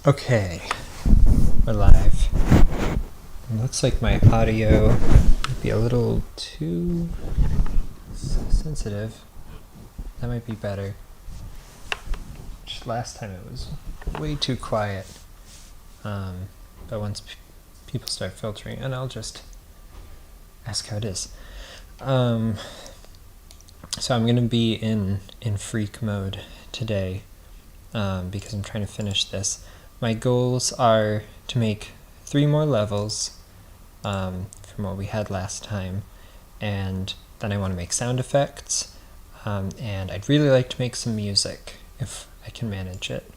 Okay, we're live. It looks like my audio might be a little too sensitive. That might be better. Just last time it was way too quiet. But once people start filtering, and I'll just ask how it is. So I'm going to be in freak mode today because I'm trying to finish this. My goals are to make 3 more levels from what we had last time, and then I want to make sound effects, and I'd really like to make some music if I can manage it.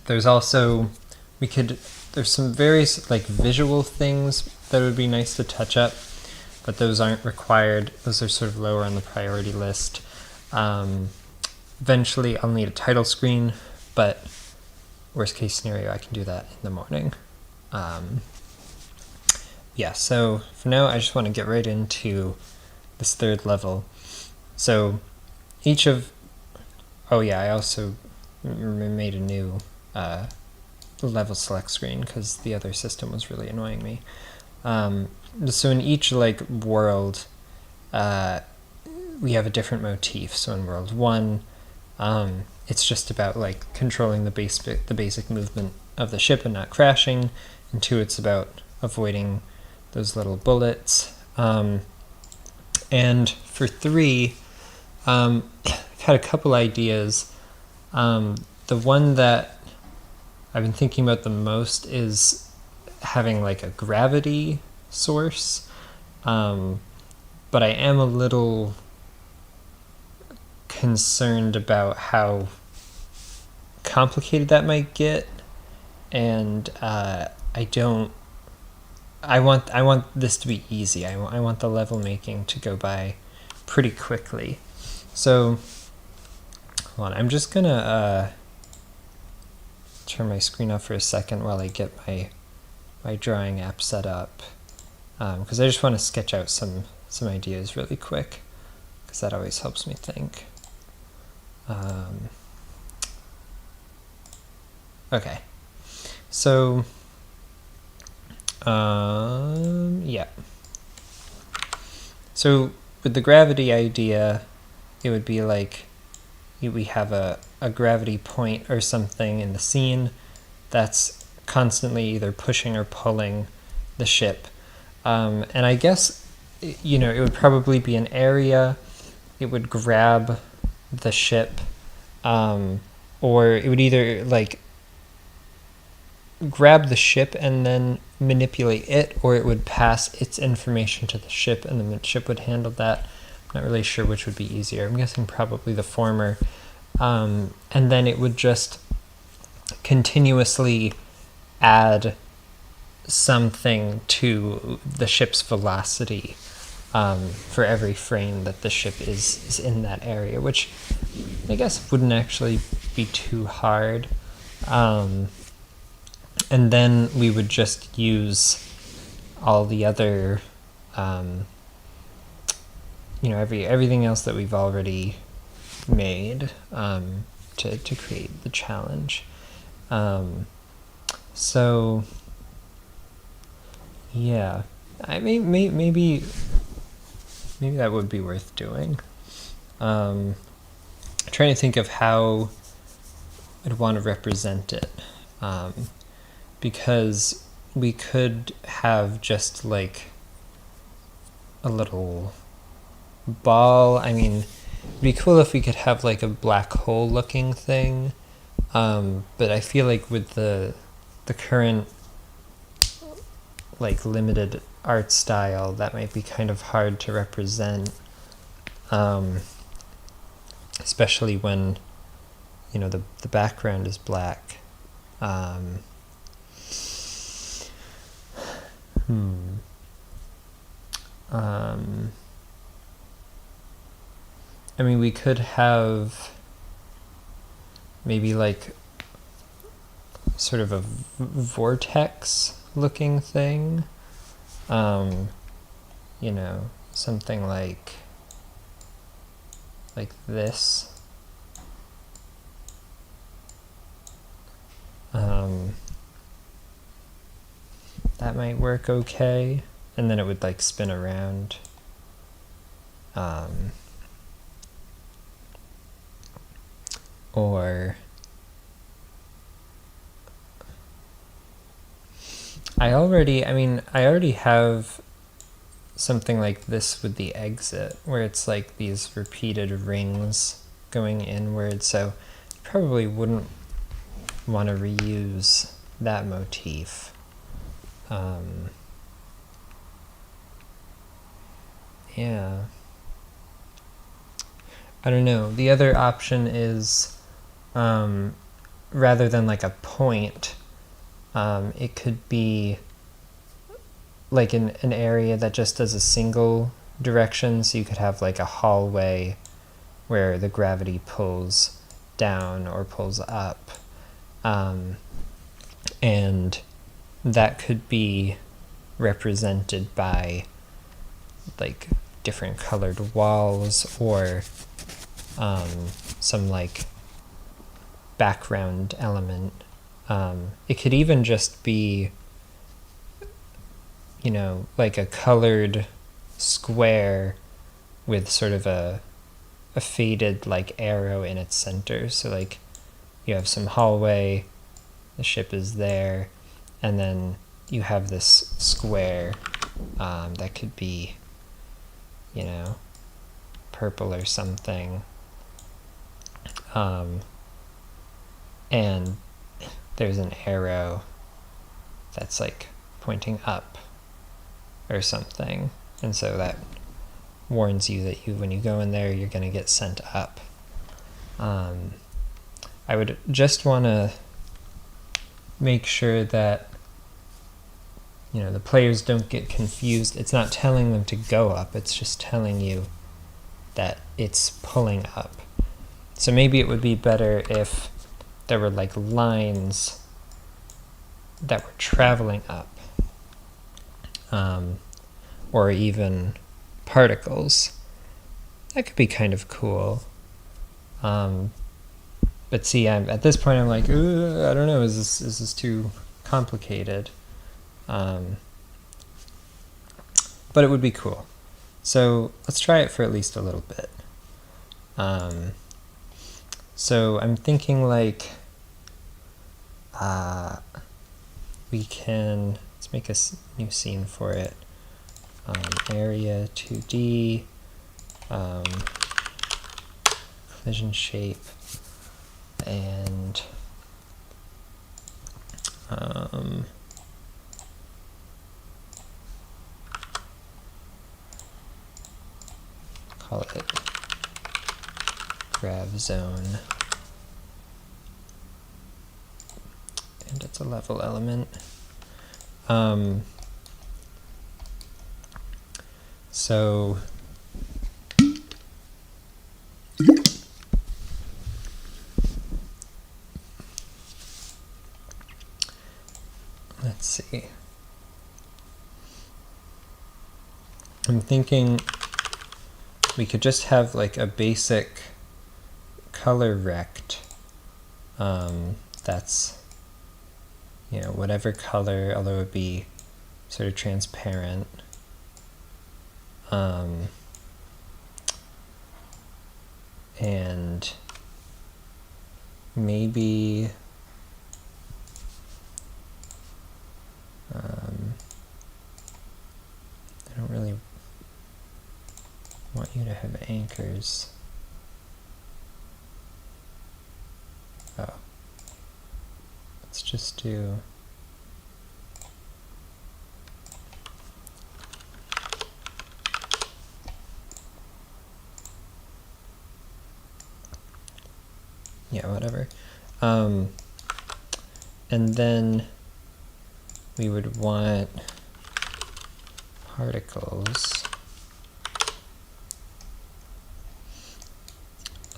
There's also, there's some various like visual things that would be nice to touch up, but those aren't required. Those are sort of lower on the priority list. Eventually I'll need a title screen, but worst case scenario, I can do that in the morning. Yeah, so for now, I just want to get right into this 3rd level. So each of, I also made a new level select screen because the other system was really annoying me. So in each world, we have a different motif. So in world 1, it's just about controlling the basic movement of the ship and not crashing. And 2, it's about avoiding those little bullets. And for 3, I've had a couple ideas. The one that I've been thinking about the most is having a gravity source, but I am a little concerned about how complicated that might get, and I want this to be easy. I want the level making to go by pretty quickly. So hold on, I'm just gonna turn my screen off for a second while I get my drawing app set up, because I just want to sketch out some ideas really quick, because that always helps me think. Okay, so yeah. So with the gravity idea, it would be we have a gravity point or something in the scene that's constantly either pushing or pulling the ship. And I guess, it would probably be an area. It would grab the ship, or it would either grab the ship and then manipulate it, or it would pass its information to the ship and then the ship would handle that. I'm not really sure which would be easier. I'm guessing probably the former. And then it would just continuously add something to the ship's velocity for every frame that the ship is in that area, which I guess wouldn't actually be too hard. And then we would just use all the other, everything else that we've already made to create the challenge. So yeah, I mean, maybe that would be worth doing. Trying to think of how I'd want to represent it, because we could have just a little ball. I mean, it'd be cool if we could have a black hole looking thing, but I feel with the current limited art style, that might be kind of hard to represent, especially when the background is black. I mean, we could have maybe sort of a vortex looking thing, something like this. that might work okay, and then it would like spin around. Or I already have something like this with the exit, where it's like these repeated rings going inward, so probably wouldn't want to reuse that motif. Yeah. I don't know. The other option is, rather than like a point, it could be like an area that just does a single direction, so you could have like a hallway where the gravity pulls down or pulls up. And that could be represented by like different colored walls, or some like background element. It could even just be, you know, like a colored square with sort of a faded like arrow in its center. So like you have some hallway, the ship is there, and then you have this square that could be, you know, purple or something. And there's an arrow that's like pointing up or something, and so that warns you that when you go in there, you're going to get sent up. I would just want to make sure that, you know, the players don't get confused. It's not telling them to go up, it's just telling you that it's pulling up. So maybe it would be better if there were like lines that were traveling up, or even particles. That could be kind of cool. But see, at this point I'm like, I don't know, is this too complicated? But it would be cool. So let's try it for at least a little bit. So I'm thinking like, let's make a new scene for it. Area 2D, collision shape, and call it grav zone, and it's a level element. So let's see. I'm thinking we could just have like a basic color rect that's, you know, whatever color, although it would be sort of transparent. And maybe I don't really want you to have anchors. Oh, let's just do whatever. And then we would want particles.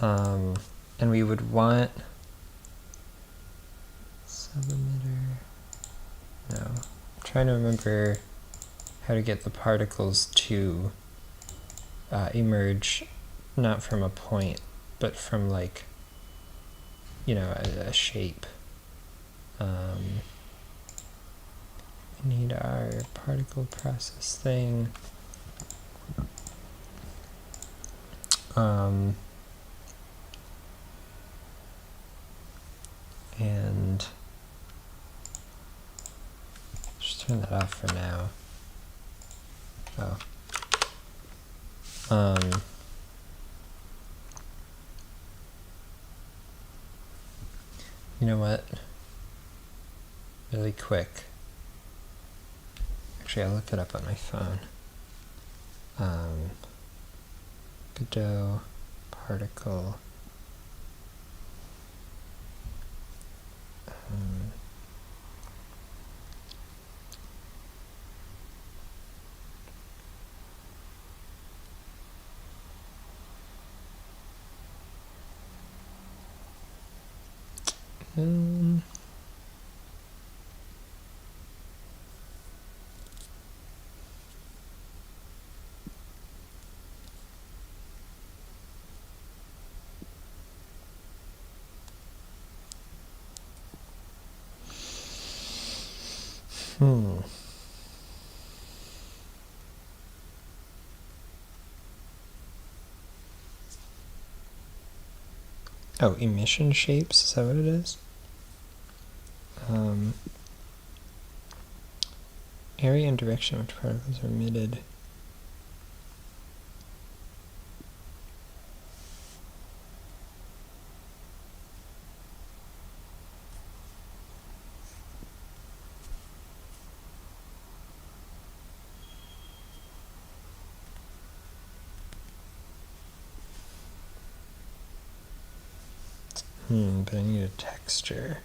And we would want subemitter. No, I'm trying to remember how to get the particles to emerge not from a point, but from like, you know, a shape. need our particle process thing. And just turn that off for now. Oh. You know what? Really quick. Actually, I'll look it up on my phone. GODOT particle. Oh, emission shapes, is that what it is? Area and direction which particles are emitted. But I need a texture.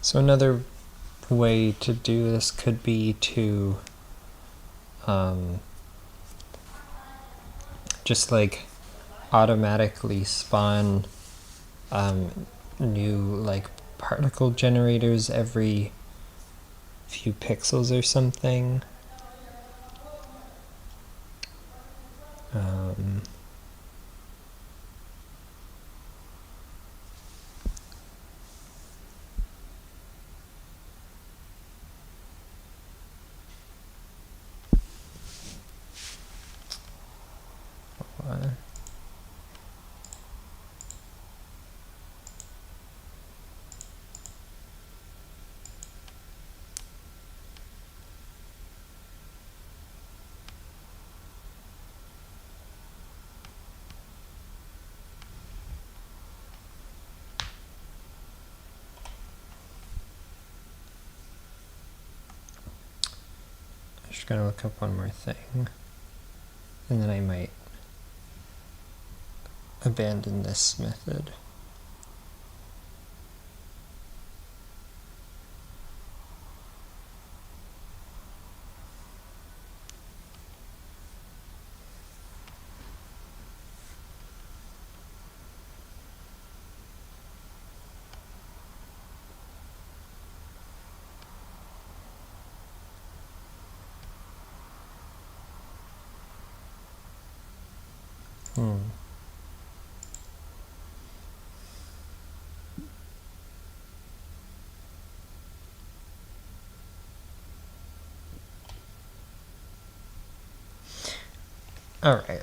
So another way to do this could be to just like automatically spawn new like particle generators every few pixels or something. Just gonna look up one more thing, and then I might abandon this method. All right.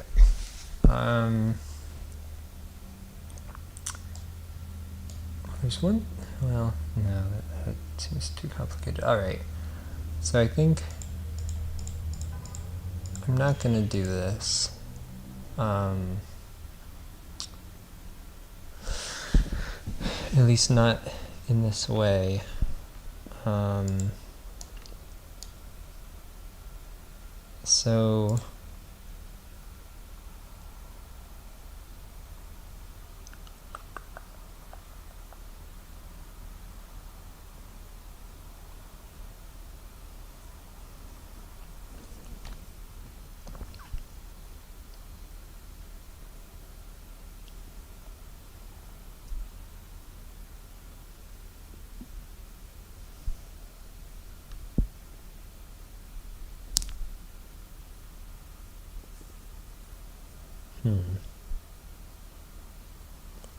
There's one. Well, no, that seems too complicated. All right. So I think I'm not gonna do this. At least not in this way. So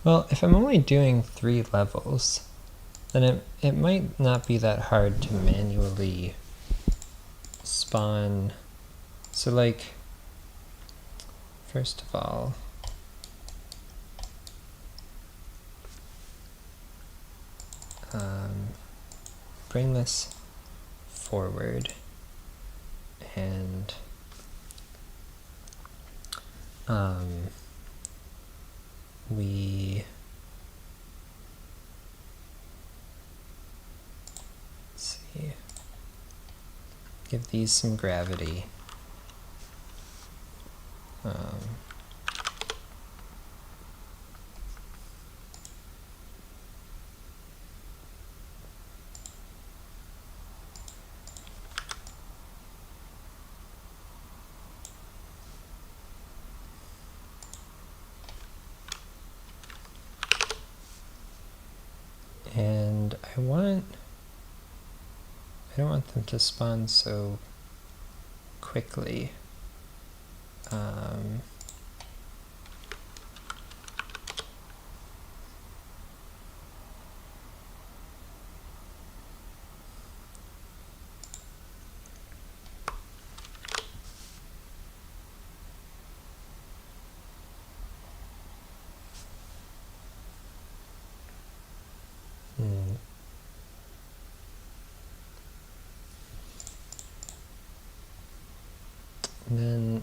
Well, if I'm only doing 3 levels, then it might not be that hard to manually spawn. So like, first of all, bring this forward and let's see, give these some gravity. And I don't want them to spawn so quickly. And then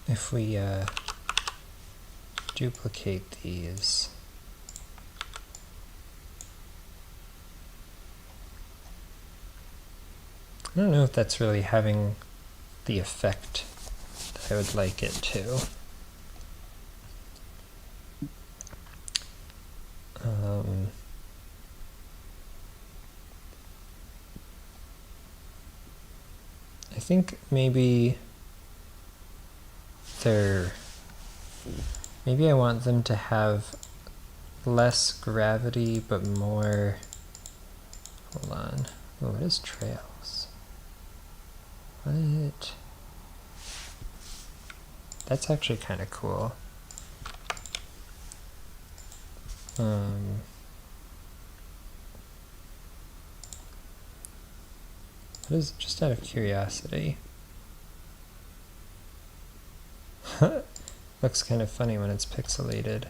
if we duplicate these, I don't know if that's really having the effect that I would like it to. I think maybe maybe I want them to have less gravity but more, hold on, oh, what is trails? What? That's actually kind of cool. What is, just out of curiosity? Looks kind of funny when it's pixelated.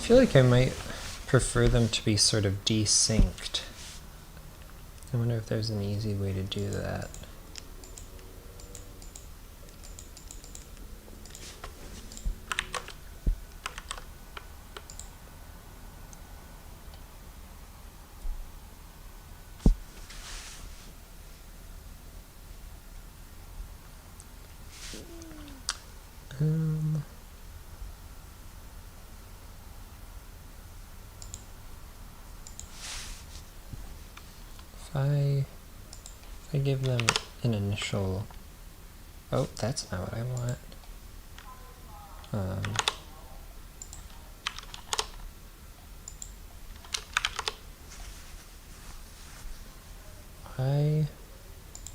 I feel like I might prefer them to be sort of desynced. I wonder if there's an easy way to do that. If I give them an initial, oh, that's not what I want.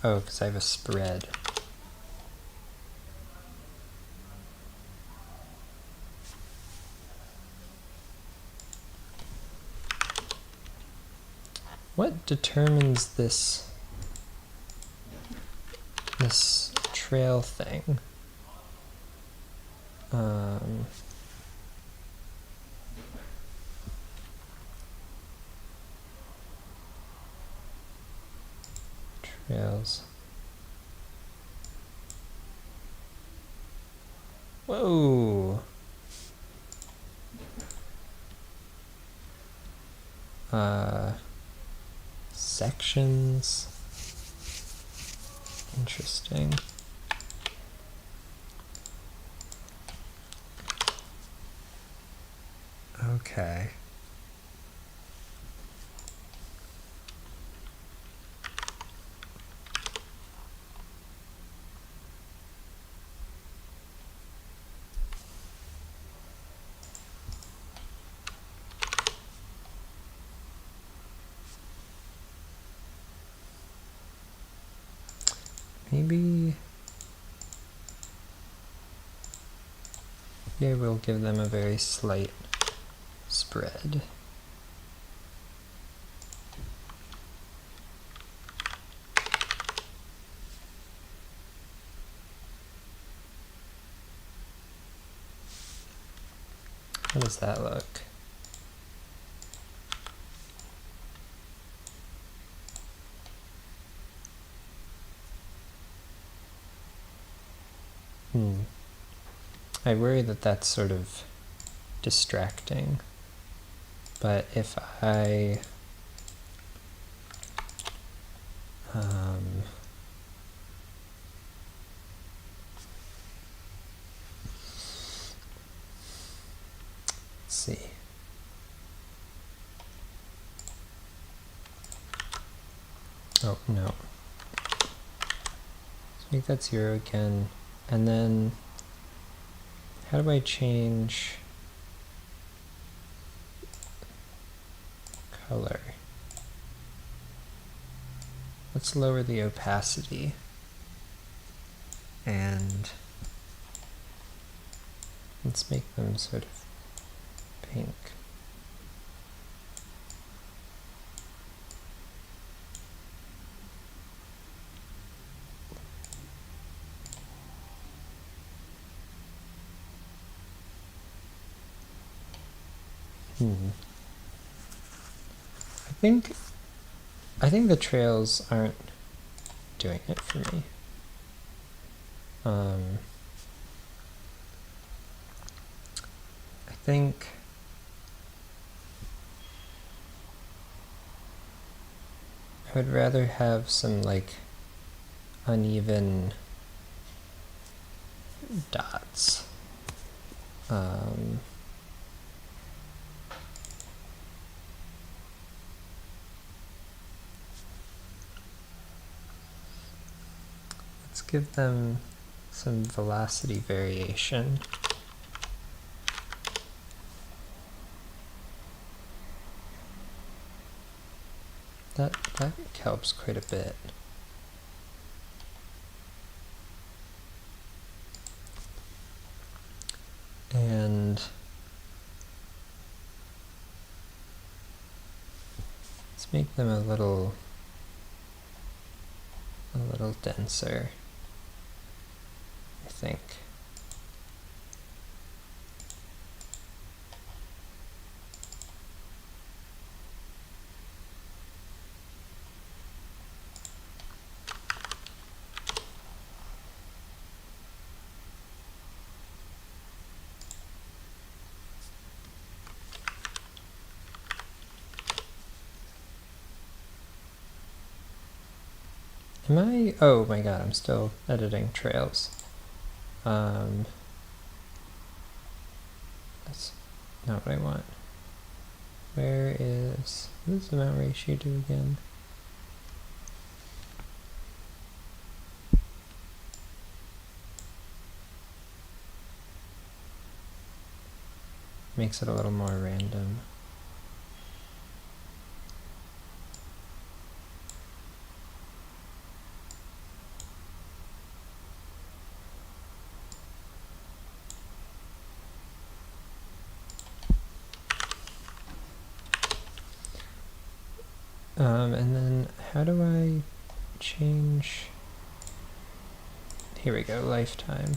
Oh, because I have a spread. What determines this trail thing? Trails. Whoa! Sections. Interesting. Okay. Maybe we'll give them a very slight spread. How does that look? I worry that that's sort of distracting, but if I let's see. Oh, no. Let's make that 0 again, and then how do I change color? Let's lower the opacity and let's make them sort of pink. I think the trails aren't doing it for me. I think I would rather have some like uneven dots. Let's give them some velocity variation. That helps quite a bit. And let's make them a little denser, I think. Am I? Oh my god, I'm still editing trails. That's not what I want. What does the mount ratio do again? Makes it a little more random. And then how do I change? Here we go, lifetime.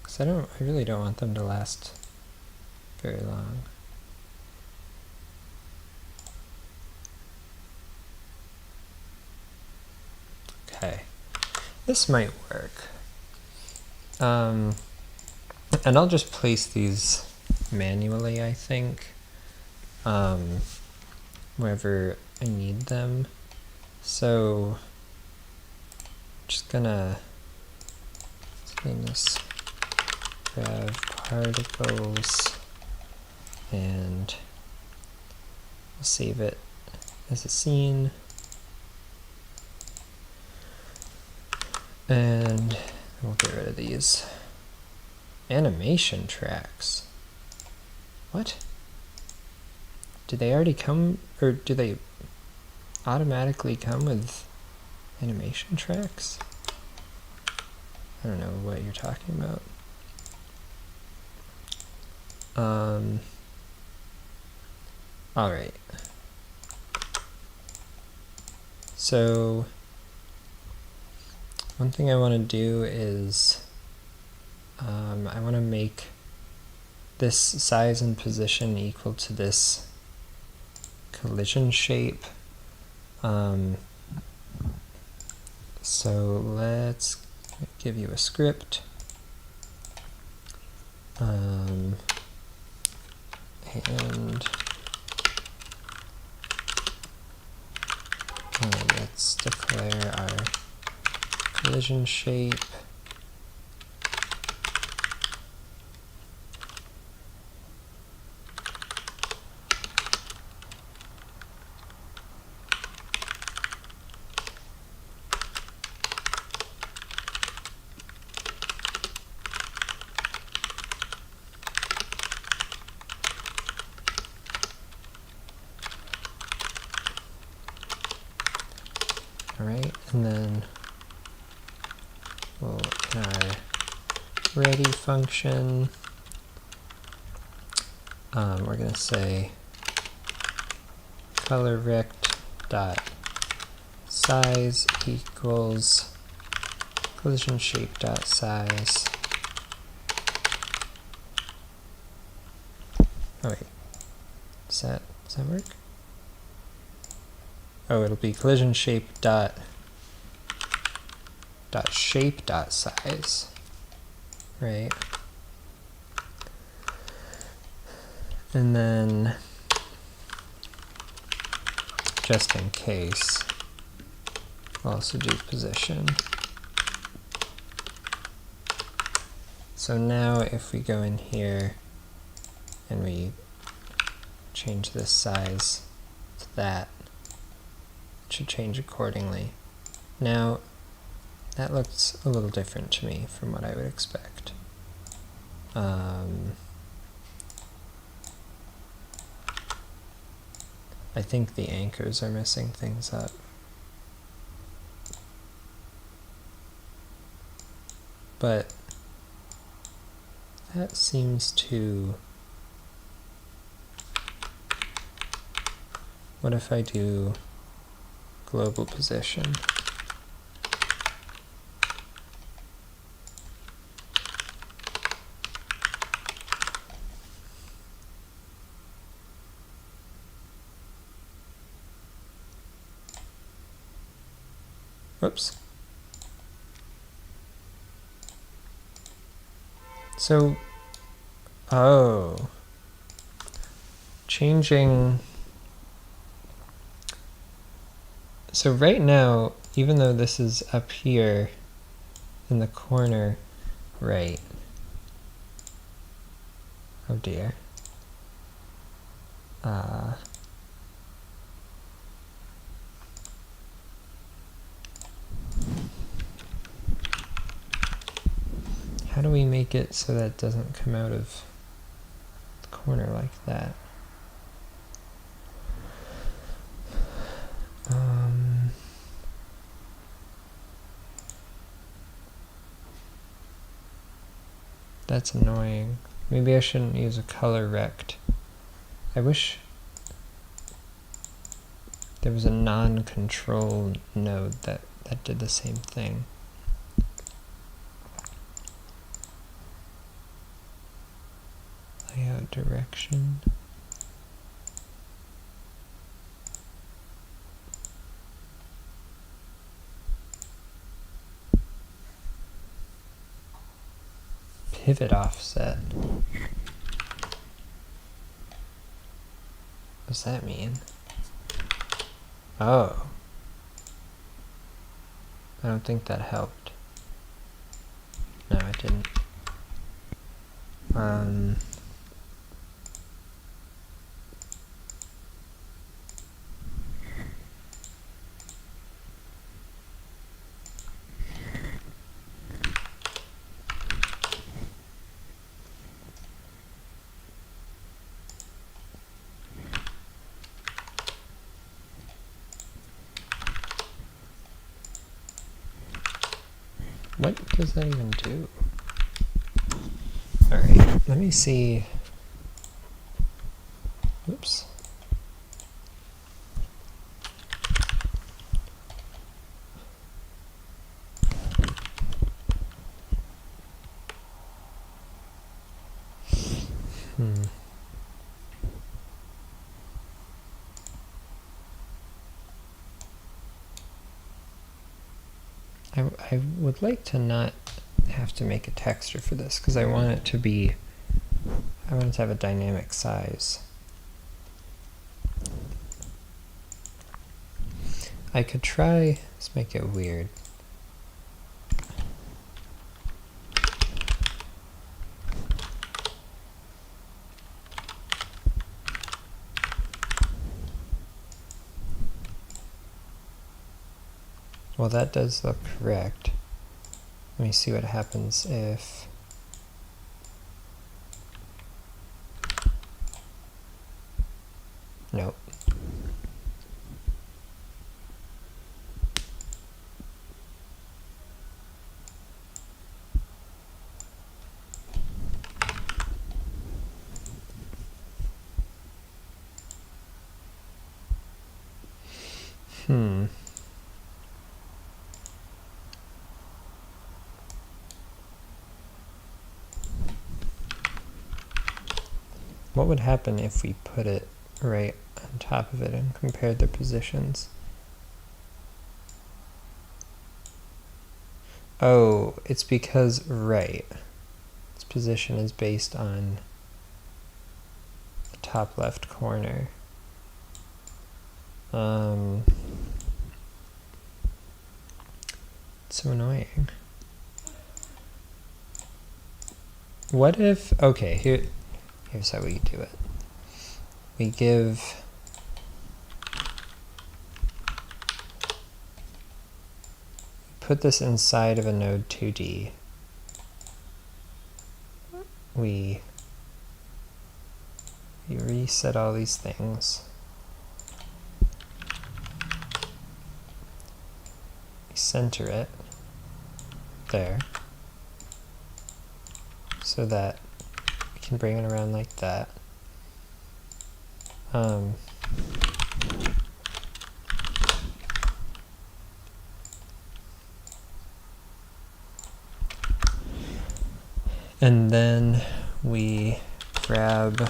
Because I really don't want them to last very long. This might work. And I'll just place these manually, I think, wherever I need them. So just gonna this grab particles and we'll save it as a scene. And we'll get rid of these. Animation tracks. What? Do they already come, or do they automatically come with animation tracks? I don't know what you're talking about. Alright. So one thing I want to do is I want to make this size and position equal to this collision shape. So let's give you a script. And let's declare our collision shape. Alright, and then we'll, in our ready function, we're going to say color rect dot size equals collision shape dot size. Oh wait, does that work? Oh, it'll be collision shape dot shape dot size, right? And then, just in case, we'll also do position. So now if we go in here and we change this size to that, it should change accordingly. Now, that looks a little different to me from what I would expect. I think the anchors are messing things up. But that seems to... What if I do global position? Whoops. So, oh, changing. So right now, even though this is up here in the corner right, oh dear. How do we make it so that it doesn't come out of the corner like that? That's annoying. Maybe I shouldn't use a color rect. I wish there was a non-control node that did the same thing. Layout direction. pivot offset. What does that mean? Oh. I don't think that helped. No, it didn't. What does that even do? Alright, let me see. Oops. I would like to not have to make a texture for this because I want it to be, I want it to have a dynamic size. I could try, let's make it weird. Well, that does look correct. Let me see what happens if... Nope. What would happen if we put it right on top of it and compared the positions? Oh, it's because, right, its position is based on the top left corner. It's so annoying. What if, okay, here's how we do it. We give put this inside of a node 2D. We reset all these things. We center it there so that we can bring it around like that. And then we grab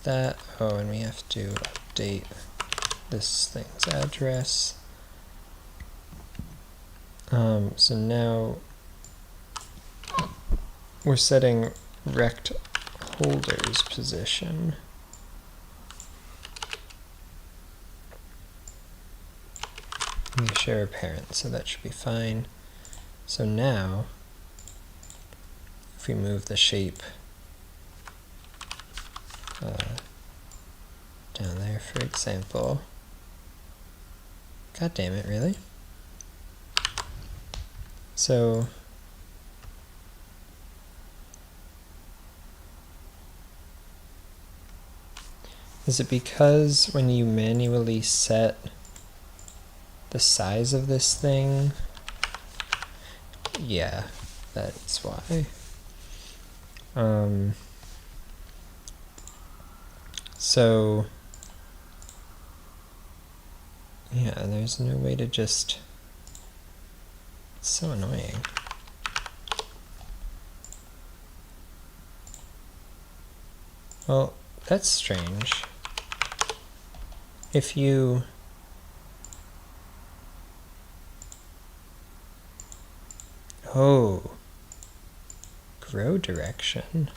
that. Oh, and we have to update this thing's address. So now we're setting rect holder's position. We share a parent, so that should be fine. So now, if we move the shape down there, for example. God damn it, really? So is it because when you manually set the size of this thing? Yeah, that's why. So yeah, there's no way to just, it's so annoying. Well, that's strange. If you... Oh. Grow direction.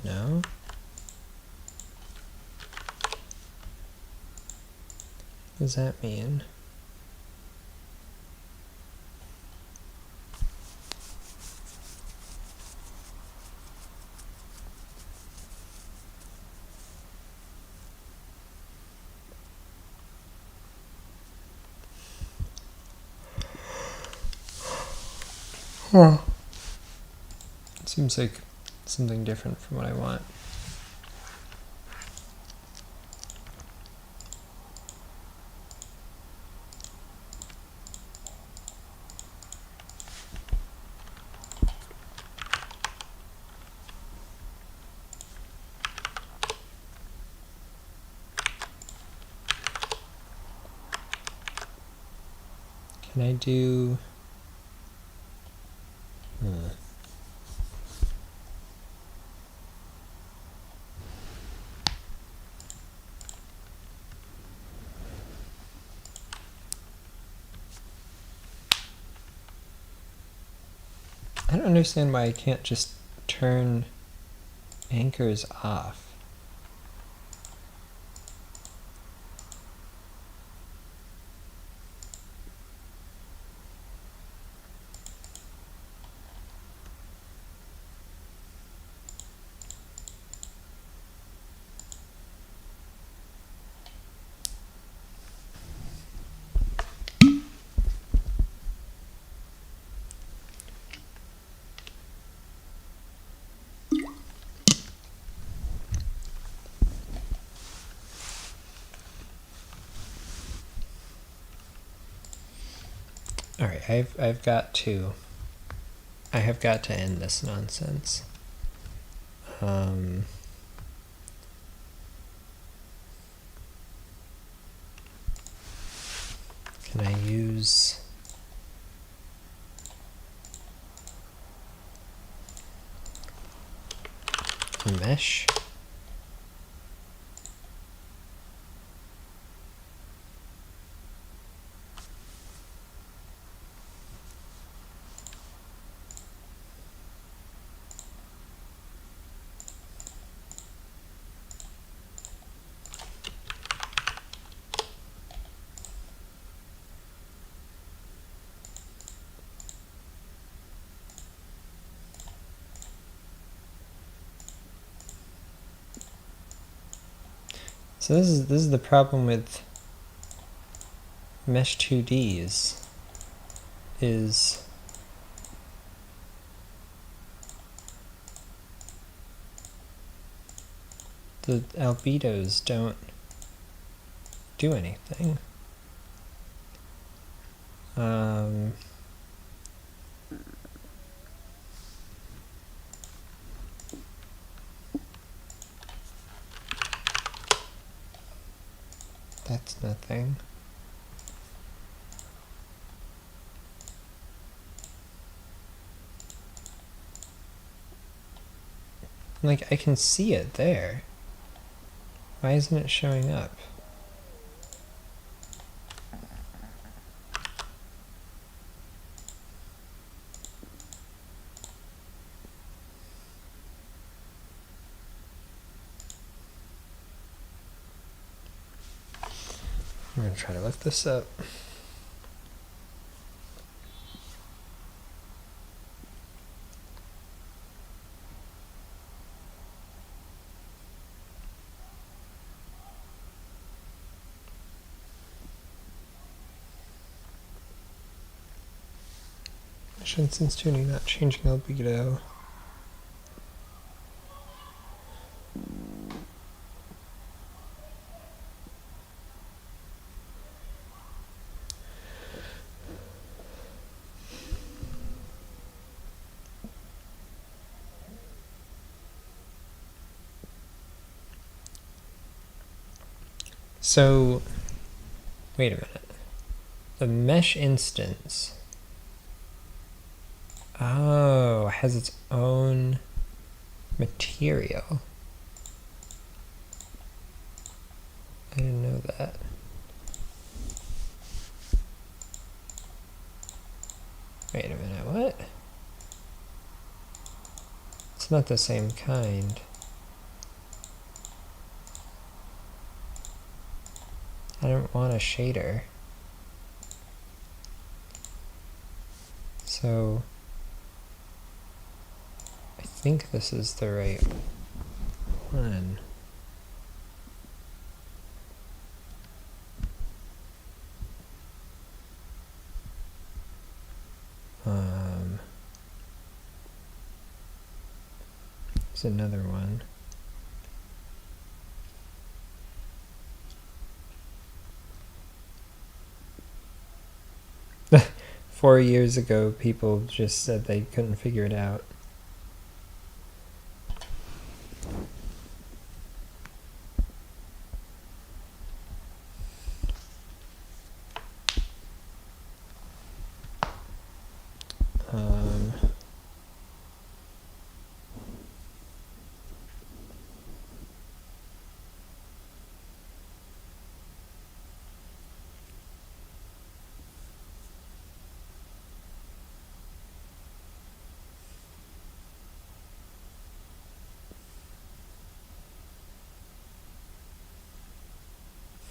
No? What does that mean? Huh. It seems like something different from what I want. Can I do... I don't understand why I can't just turn anchors off. All right, I've got to. I have got to end this nonsense. Can I use a mesh? So this is the problem with mesh 2Ds, is the albedos don't do anything. That's nothing. Like, I can see it there. Why isn't it showing up? I'm gonna try to look this up. Mesh instance tuning, not changing albedo. So, wait a minute. The mesh instance, oh, has its own Material. I didn't know that. Wait a minute, what? It's not the same kind. I don't want a shader. So I think this is the right one. There's another one. Four years ago, people just said they couldn't figure it out.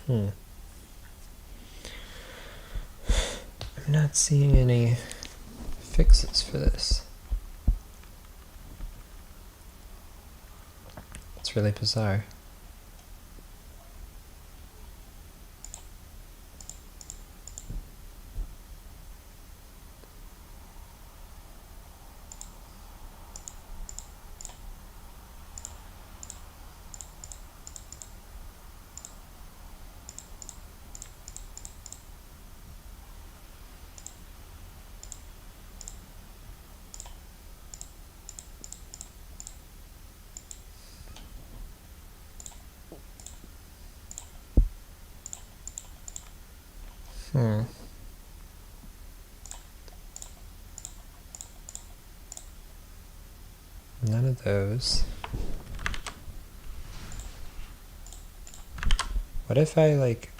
I'm not seeing any fixes for this. It's really bizarre. None of those. What if I like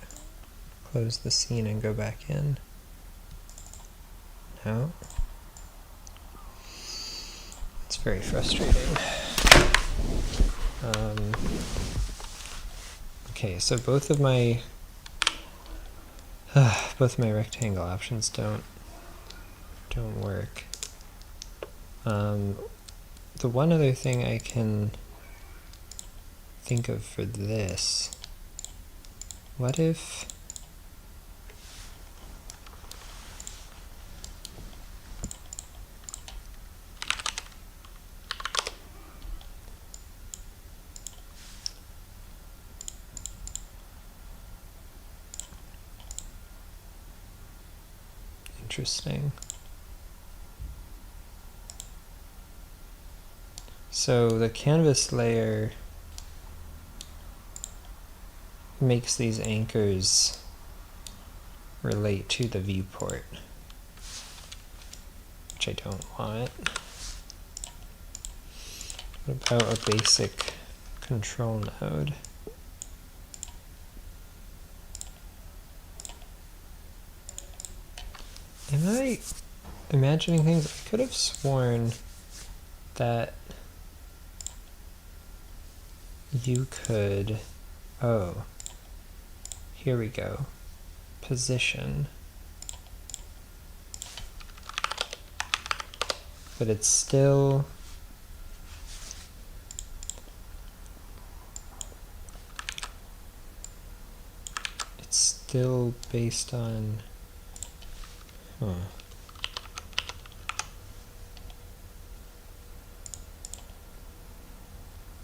close the scene and go back in? No? It's very frustrating. Okay, so both of my rectangle options don't work. The one other thing I can think of for this, what if interesting. So the canvas layer makes these anchors relate to the viewport, which I don't want. What about a basic control node? Am I imagining things? I could have sworn that you could, oh, here we go, position, but it's still, based on,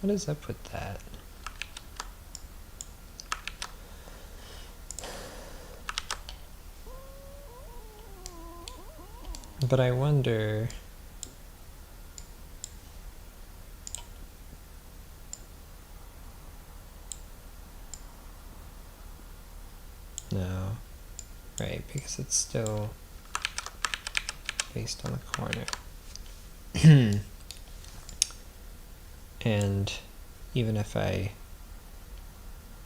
what is up with that? But I wonder, no, right, because it's still based on the corner. And even if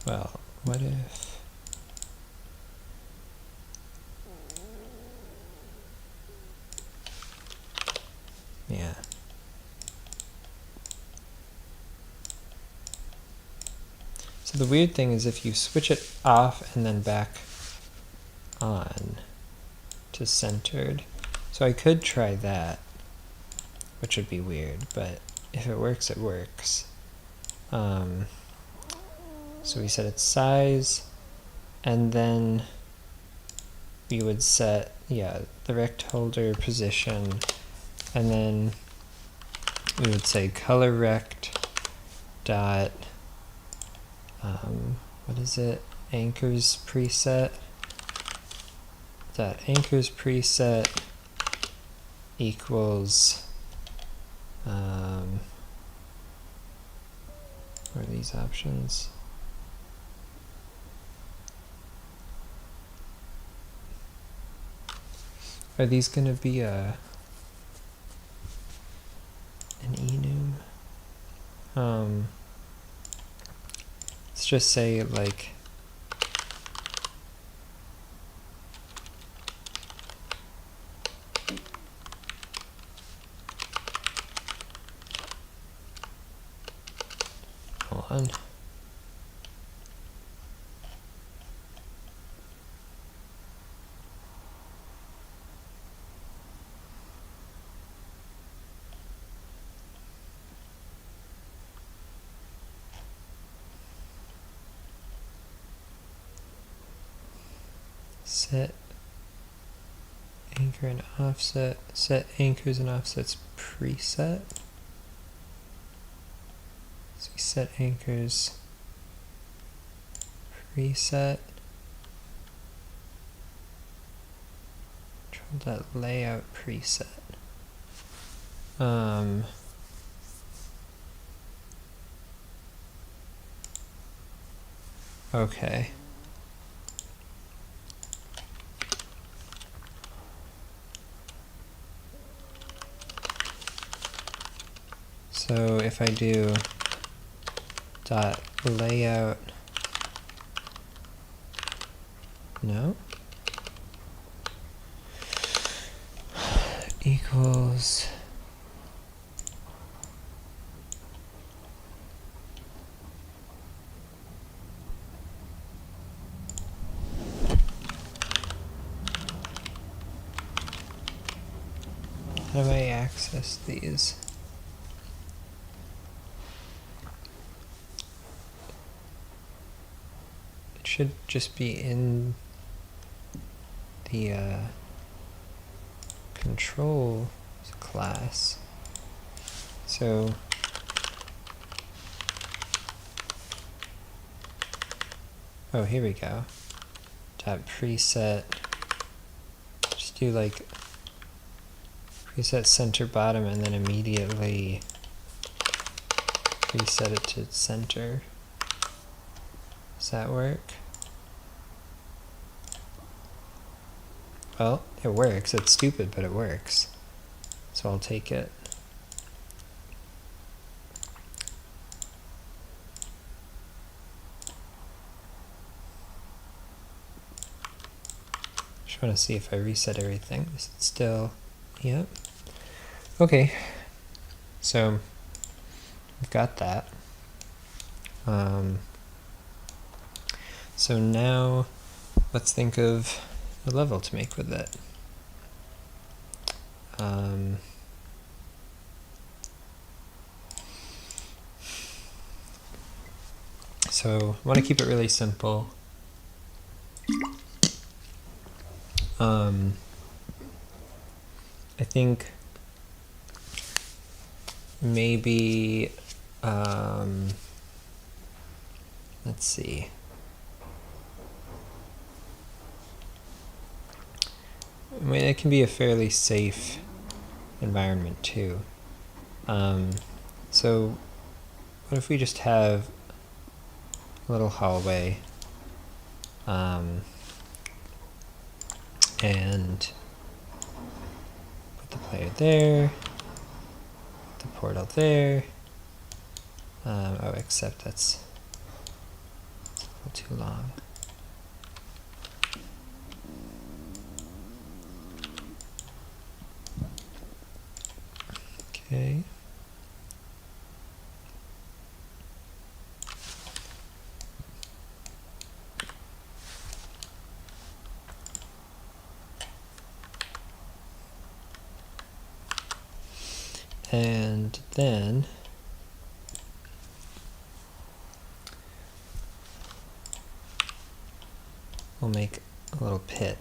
well, what if, yeah. So the weird thing is if you switch it off and then back on to centered, so I could try that, which would be weird, but if it works, it works. So we set its size, and then we would set, yeah, the rect holder position, and then we would say color rect dot, what is it, anchors preset, dot anchors preset equals, what are these options? Are these going to be an enum? Let's just say like hold on. Set anchor and offset, set anchors and offsets preset. So we set anchors preset. Control that layout preset. Okay. So if I do dot layout, no, equals how do I access these? It should just be in the control class. So oh, here we go. Dot preset. Just do like preset center bottom and then immediately reset it to center. Does that work? Well, it works. It's stupid, but it works. So I'll take it. Just want to see if I reset everything. Is it still? Yep. Okay. So we've got that. So now let's think of a level to make with it. So I want to keep it really simple. I think maybe let's see. I mean, it can be a fairly safe environment too. So what if we just have a little hallway and put the player there, put the portal there, Oh, except that's a little too long. Okay. And then we'll make a little pit.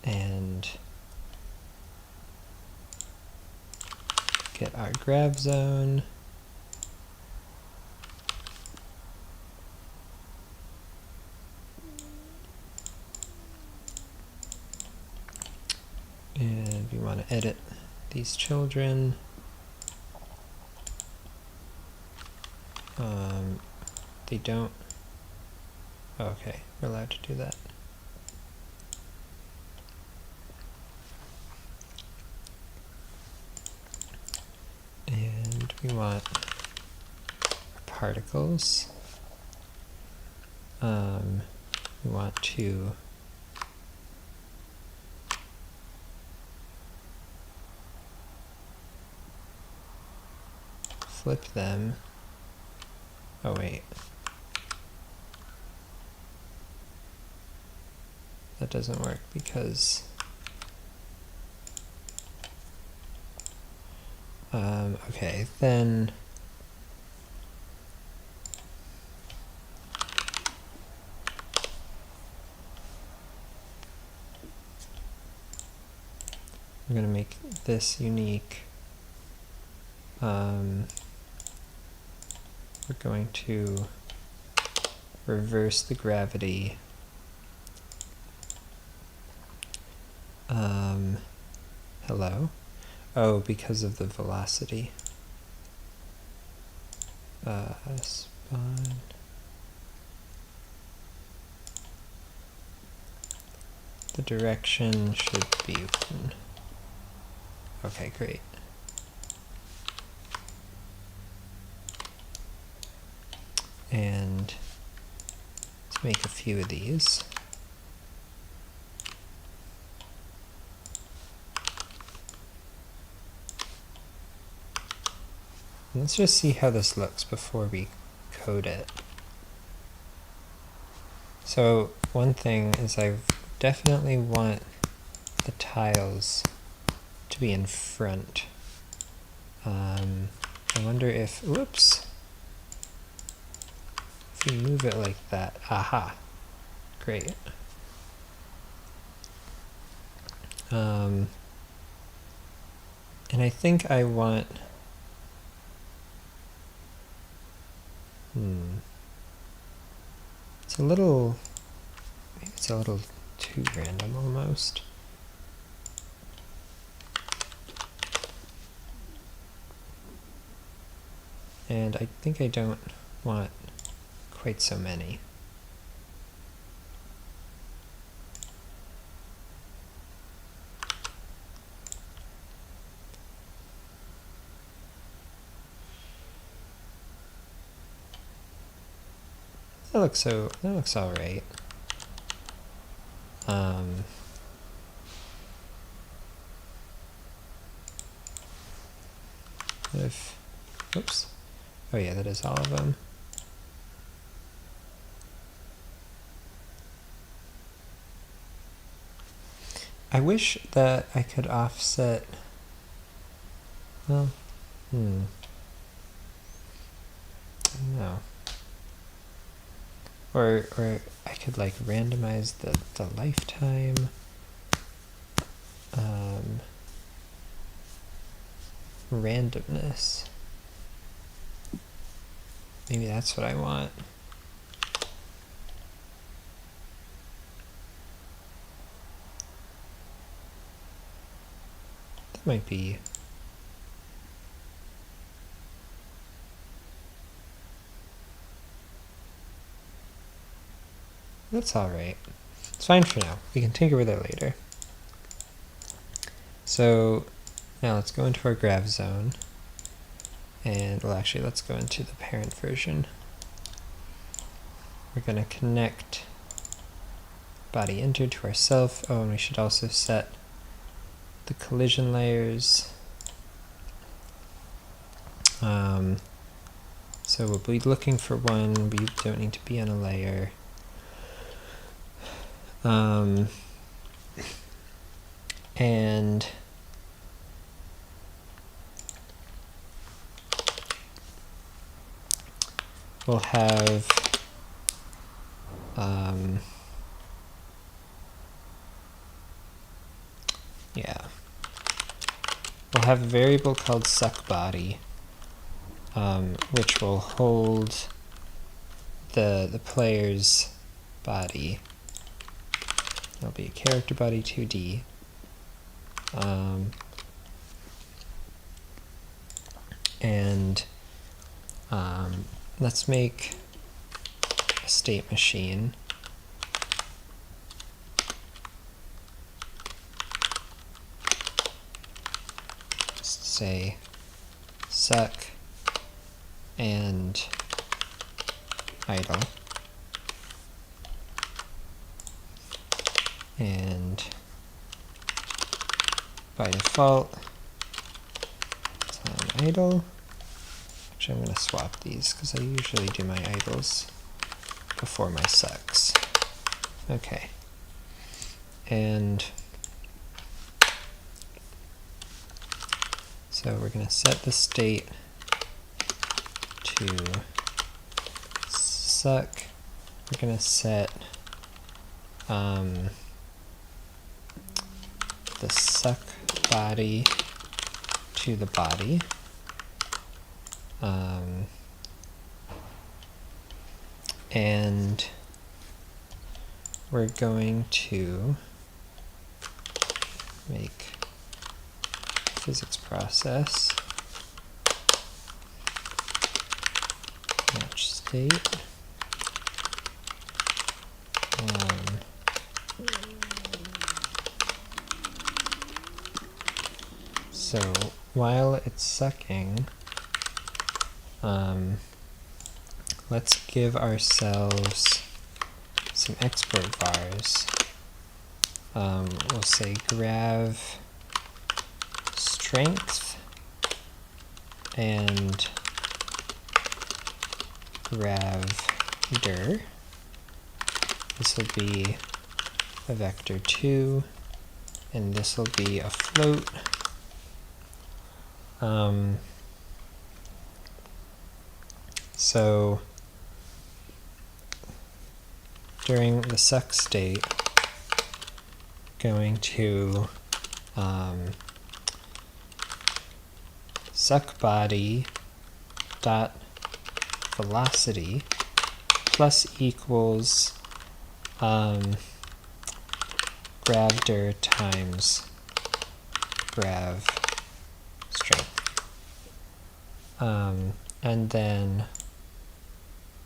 And get our grab zone. And we want to edit these children. They don't. Okay, we're allowed to do that. And we want particles. We want to flip them. Oh wait. That doesn't work because okay, then I'm going to make this unique. We're going to reverse the gravity. Hello? Oh, because of the velocity. Spawn. The direction should be one. Okay, great. And let's make a few of these. Let's just see how this looks before we code it. So one thing is I definitely want the tiles to be in front. I wonder if, whoops, if we move it like that, aha, great. And I think I want, it's a little, maybe it's a little too random almost. And I think I don't want quite so many. That looks all right. If, oops. Oh yeah, that is all of them. I wish that I could offset, well, no. Or I could like randomize the lifetime. Randomness. Maybe that's what I want. That might be. That's all right. It's fine for now. We can tinker with it later. So now let's go into our grav zone. And well, actually, let's go into the parent version. We're going to connect body enter to ourself. Oh, and we should also set the collision layers. So we'll be looking for one. We don't need to be on a layer. And we'll have we'll have a variable called suckBody, which will hold the player's body. It'll be a character body 2D. Let's make a state machine. Just say suck and idle. And by default, it's on idle. Actually, I'm going to swap these because I usually do my idles before my sucks. Okay. And so we're going to set the state to suck. We're going to set the suck body to the body. And we're going to make physics process match state. So while it's sucking, let's give ourselves some export vars. We'll say grav strength and grav dir. This will be a vector 2, and this will be a float. So during the suck state, going to suck body dot velocity plus equals grav dir times grav strength, and then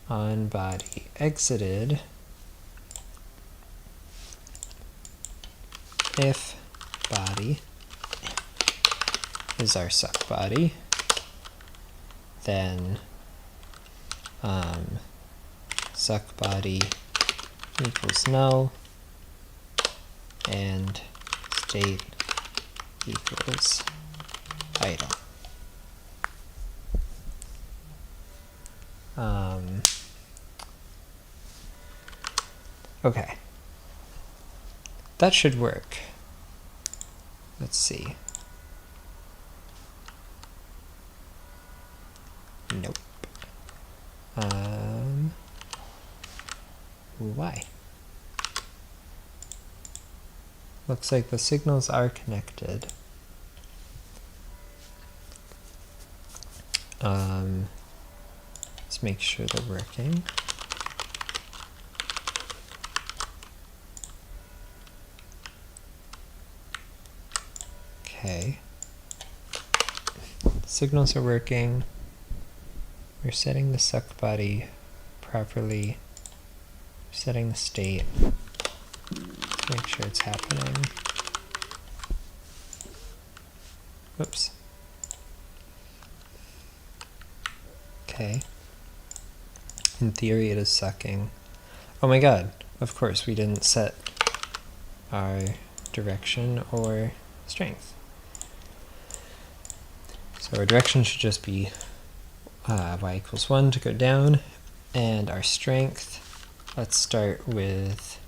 on body exited, if body is our suck body, then suck body equals null and state equals idle. Okay, that should work. Let's see. Nope. Why? Looks like the signals are connected. Let's make sure they're working. Okay. Signals are working. We're setting the suck body properly. Setting the state. Make sure it's happening. Whoops. Okay. In theory it is sucking. Oh my god, of course we didn't set our direction or strength. So our direction should just be y equals 1 to go down, and our strength, let's start with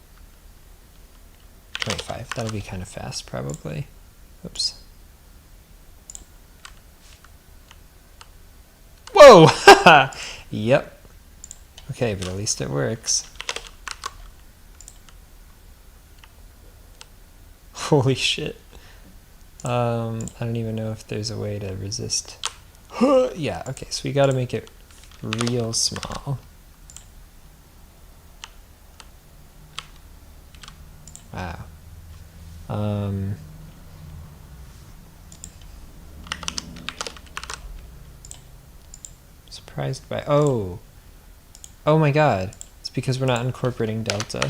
25. That'll be kind of fast probably. Oops. Whoa! Yep. Okay, but at least it works. Holy shit. I don't even know if there's a way to resist. Yeah, okay, so we gotta make it real small. Wow. Surprised by, oh my god, it's because we're not incorporating delta.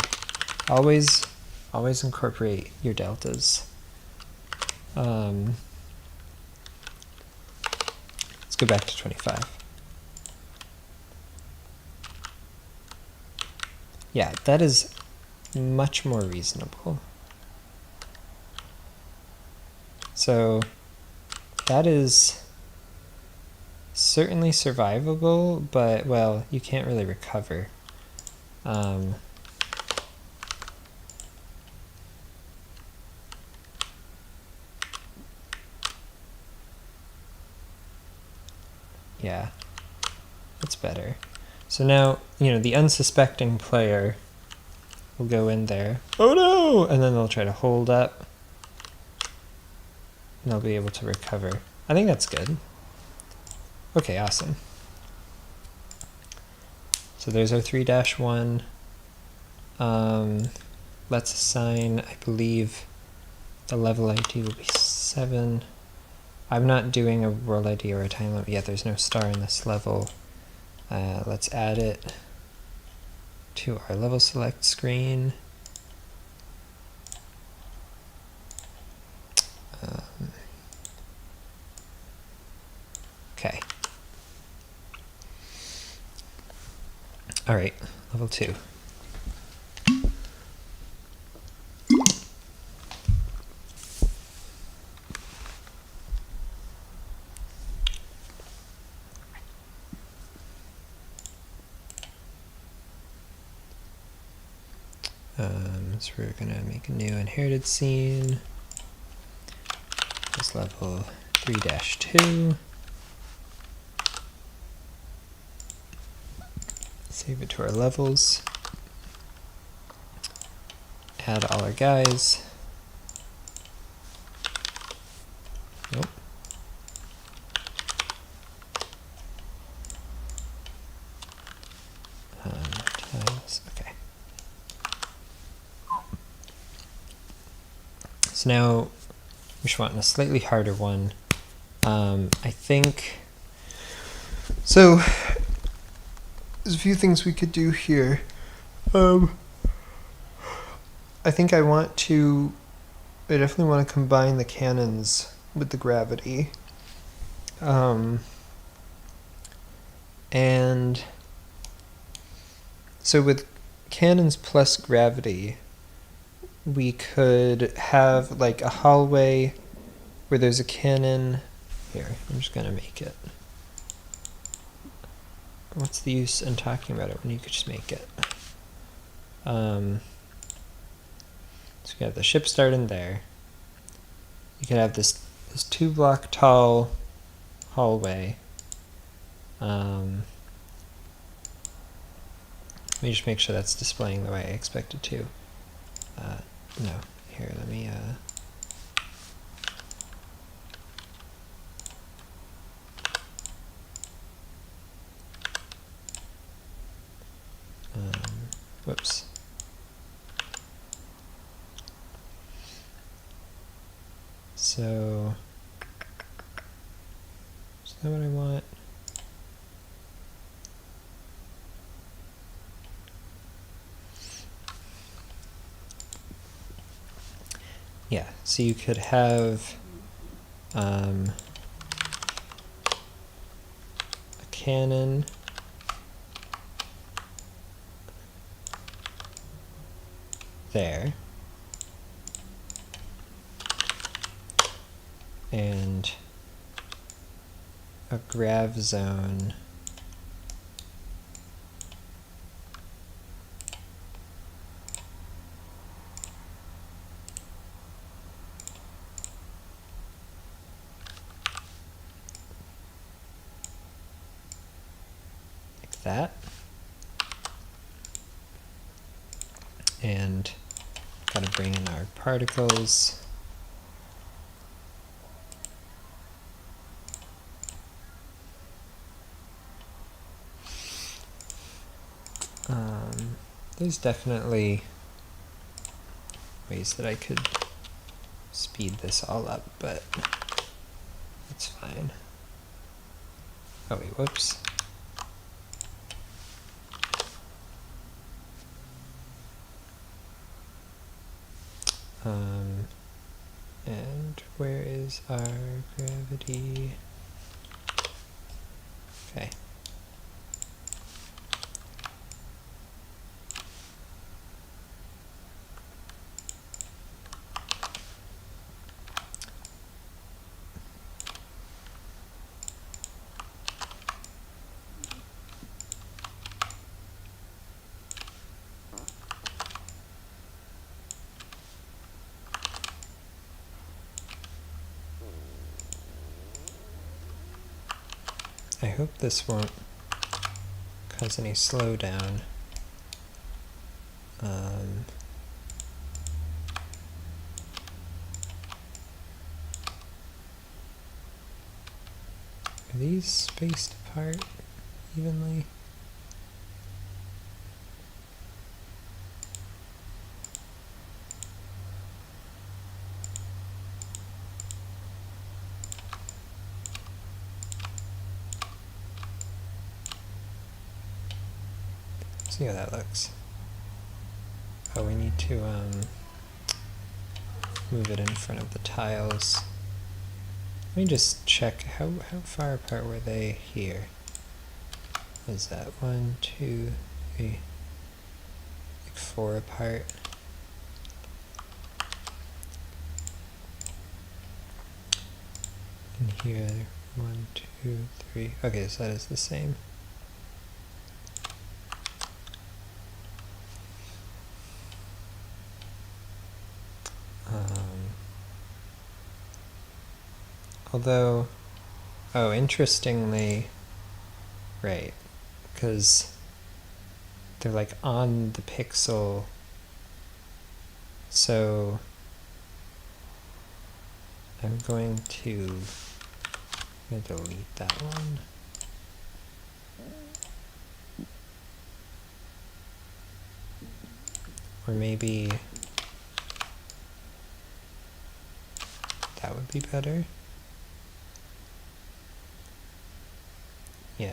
Always incorporate your deltas. Let's go back to 25. Yeah, that is much more reasonable. So that is certainly survivable, but, well, you can't really recover. Yeah, that's better. So now, you know, the unsuspecting player will go in there. Oh no! And then they'll try to hold up. And they'll be able to recover. I think that's good. Okay, awesome. So there's our 3-1. Let's assign, I believe, the level ID will be 7. I'm not doing a world ID or a time limit yet. There's no star in this level. Let's add it to our level select screen. Okay. All right, level 2. So we're gonna make a new inherited scene. This level 3-2. Save it to our levels. Add all our guys. Nope. Tiles. Okay. So now we should want a slightly harder one. I think. So there's a few things we could do here. I think I definitely want to combine the cannons with the gravity. And so with cannons plus gravity, we could have like a hallway where there's a cannon. Here, I'm just gonna make it. What's the use in talking about it when you could just make it? So we have the ship start in there. You could have this 2-block tall hallway. Let me just make sure that's displaying the way I expect it to. No, here, let me whoops. So, is that what I want? Yeah, so you could have a cannon there, and a grav zone like that. And gotta bring in our particles. There's definitely ways that I could speed this all up, but it's fine. Oh wait, whoops. And where is our gravity? Okay. I hope this won't cause any slowdown. Are these spaced apart evenly? See how that looks. Oh, we need to move it in front of the tiles. Let me just check how far apart were they here. Was that 1, 2, 3, like 4 apart? And here, 1, 2, 3. Okay, so that is the same. Although, oh, interestingly, right, because they're like on the pixel, so I'm going to delete that one. Or maybe that would be better. Yeah.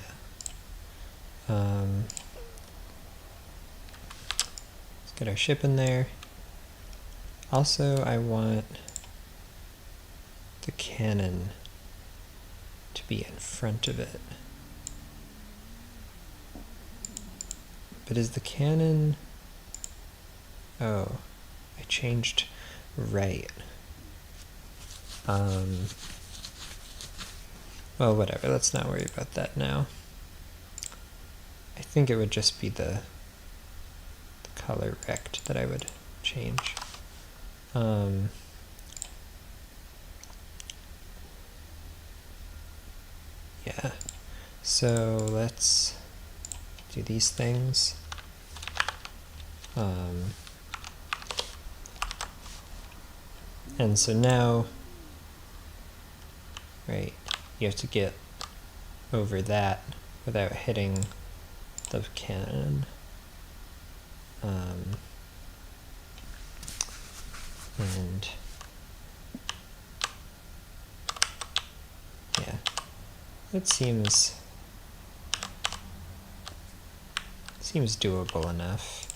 Let's get our ship in there. Also, I want the cannon to be in front of it. But is the cannon... Oh, I changed right. Well, whatever, let's not worry about that now. I think it would just be the color rect that I would change. Yeah, so let's do these things. And so now, right, you have to get over that without hitting the cannon. And yeah, it seems doable enough.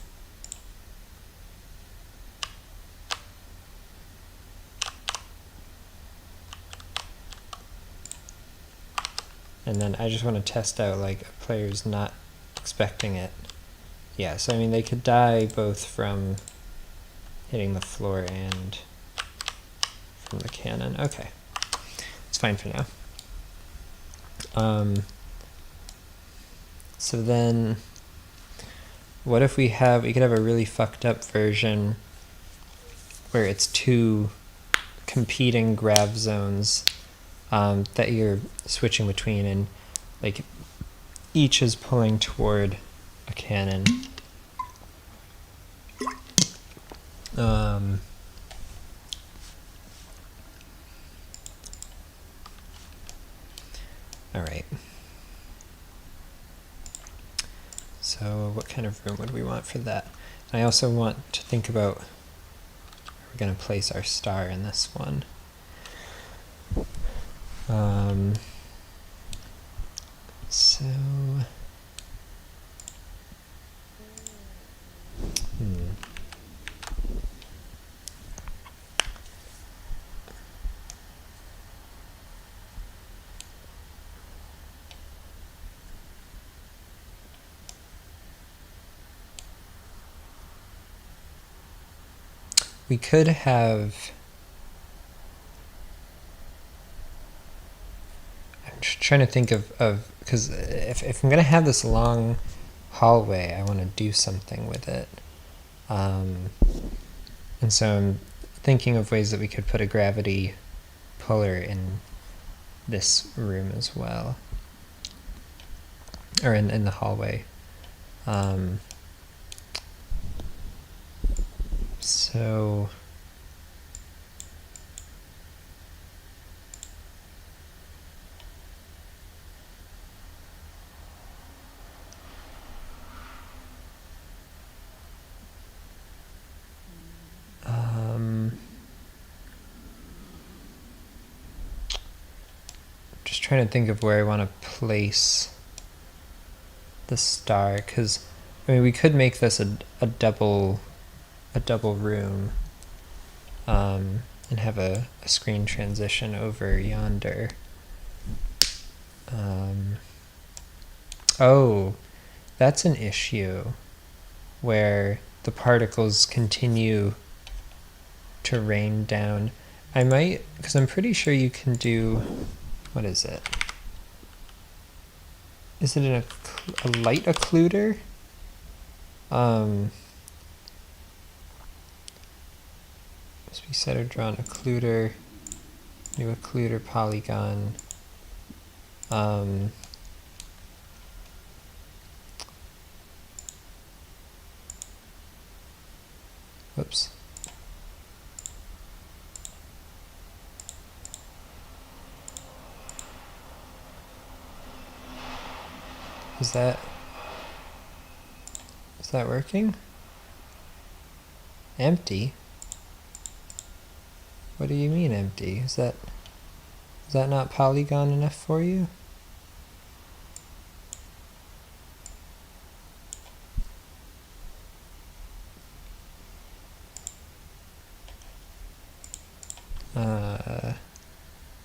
and then I just want to test out like a player's not expecting it. Yeah, so I mean they could die both from hitting the floor and from the cannon. Okay, it's fine for now. So then what if we could have a really fucked up version where it's two competing grav zones that you're switching between, and like each is pulling toward a cannon. All right. So what kind of room would we want for that? I also want to think about where we're going to place our star in this one. We could have... I'm just trying to think of because if I'm going to have this long hallway, I want to do something with it. And so I'm thinking of ways that we could put a gravity puller in this room as well. Or in the hallway. So... just trying to think of where I want to place the star, because I mean we could make this a double room, and have a screen transition over yonder. Oh, that's an issue where the particles continue to rain down. I might, because I'm pretty sure you can do, what is it? Is it a light occluder? Must be set or drawn occluder, new occluder polygon. Whoops. Is that working? Empty? What do you mean empty? Is that not polygon enough for you?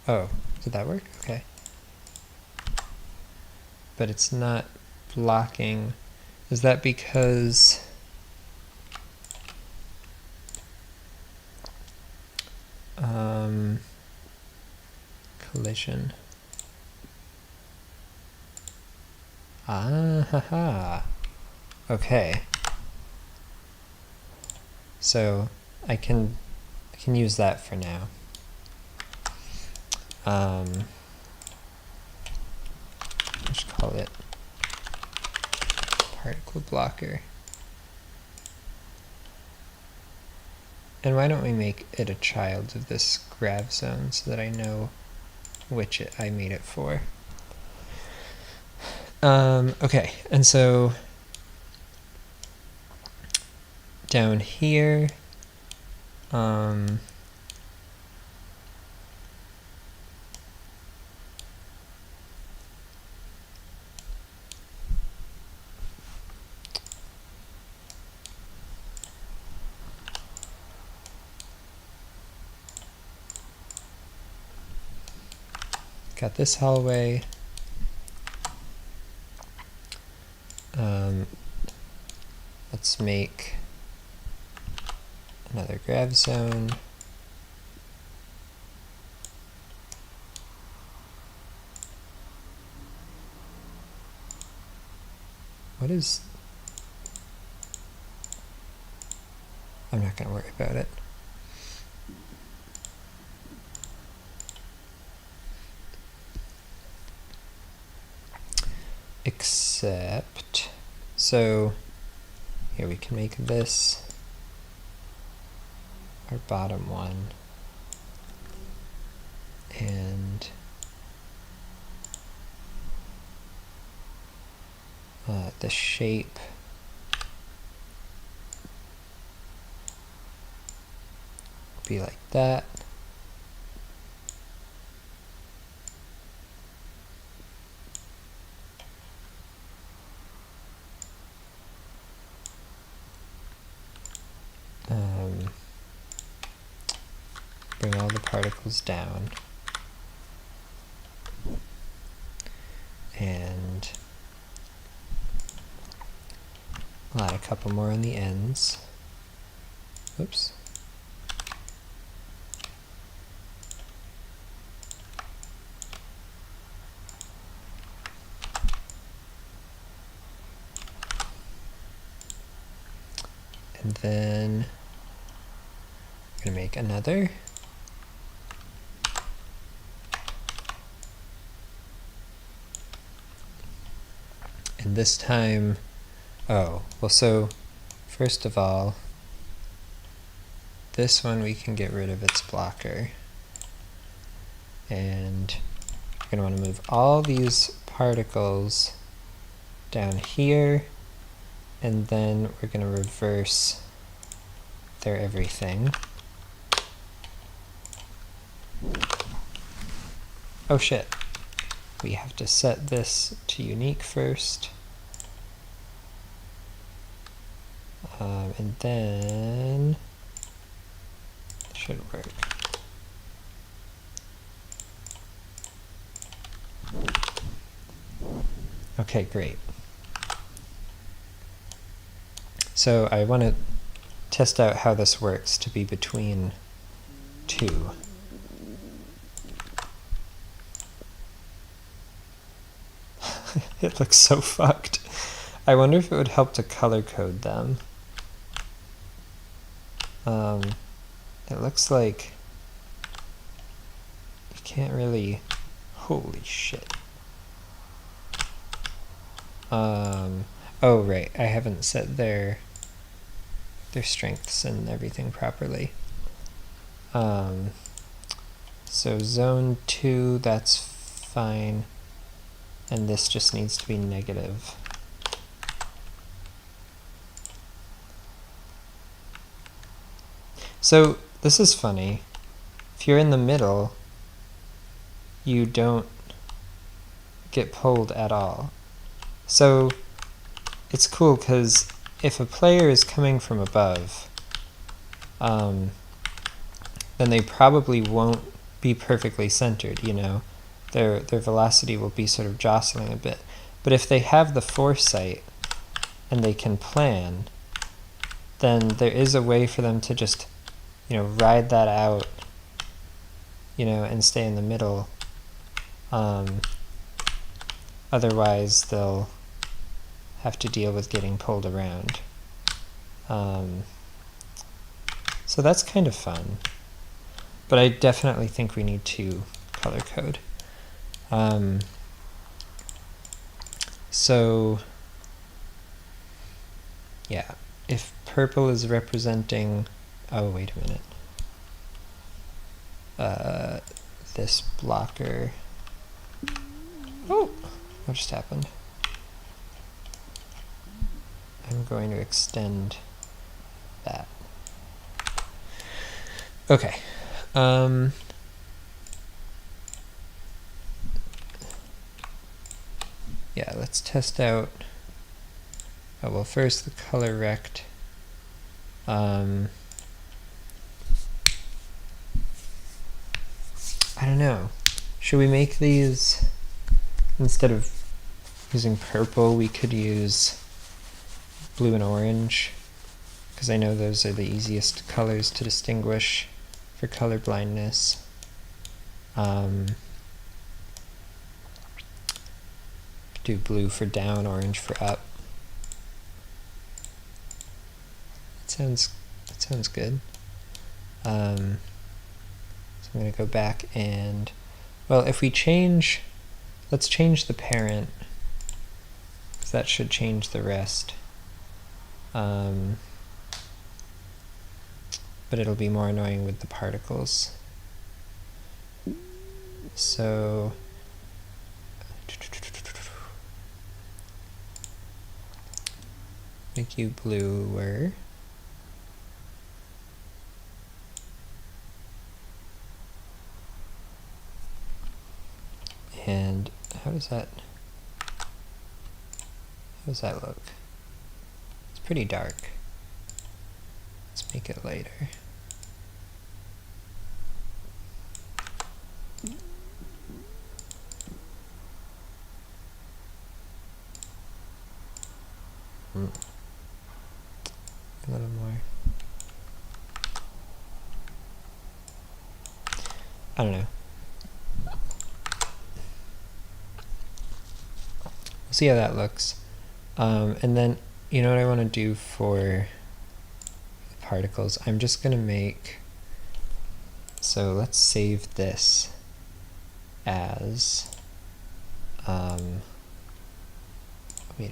Oh, did that work? Okay. But it's not blocking. Is that because collision? Ah, haha. Okay. So I can use that for now. Let's call it particle blocker. And why don't we make it a child of this grav zone so that I know which I made it for. Okay, and so down here, got this hallway, let's make another grav zone. What is... I'm not going to worry about it. Except, so here we can make this our bottom one, and the shape will be like that. Bring all the particles down, and I'll add a couple more on the ends. Oops. And then I'm going to make another. And this time, oh, well, so first of all, this one we can get rid of its blocker. And you're going to want to move all these particles down here, and then we're going to reverse their everything. Oh shit. We have to set this to unique first. And then it should work. Okay, great. So I want to test out how this works to be between two. It looks so fucked. I wonder if it would help to color code them. It looks like you can't really... Holy shit. Oh right, I haven't set their strengths and everything properly. So zone 2, that's fine. And this just needs to be negative. So this is funny. If you're in the middle, you don't get pulled at all. So it's cool because if a player is coming from above, then they probably won't be perfectly centered, you know. Their velocity will be sort of jostling a bit. But if they have the foresight and they can plan, then there is a way for them to just, you know, ride that out, you know, and stay in the middle. Otherwise, they'll have to deal with getting pulled around. So that's kind of fun. But I definitely think we need to color code. So yeah, if purple is representing, oh wait a minute, this blocker, oh, what just happened? I'm going to extend that. Okay. Yeah, let's test out, oh well, first the color rect. I don't know. Should we make these, instead of using purple, we could use blue and orange, because I know those are the easiest colors to distinguish for color blindness. Do blue for down, orange for up. It sounds good. So I'm going to go back and, well, if we change, let's change the parent, because that should change the rest. But it'll be more annoying with the particles. So make you bluer. And how does that look? It's pretty dark. Let's make it lighter. A little more. I don't know. We'll see how that looks. And then, you know what I want to do for the particles? I'm just going to make, so let's save this as, wait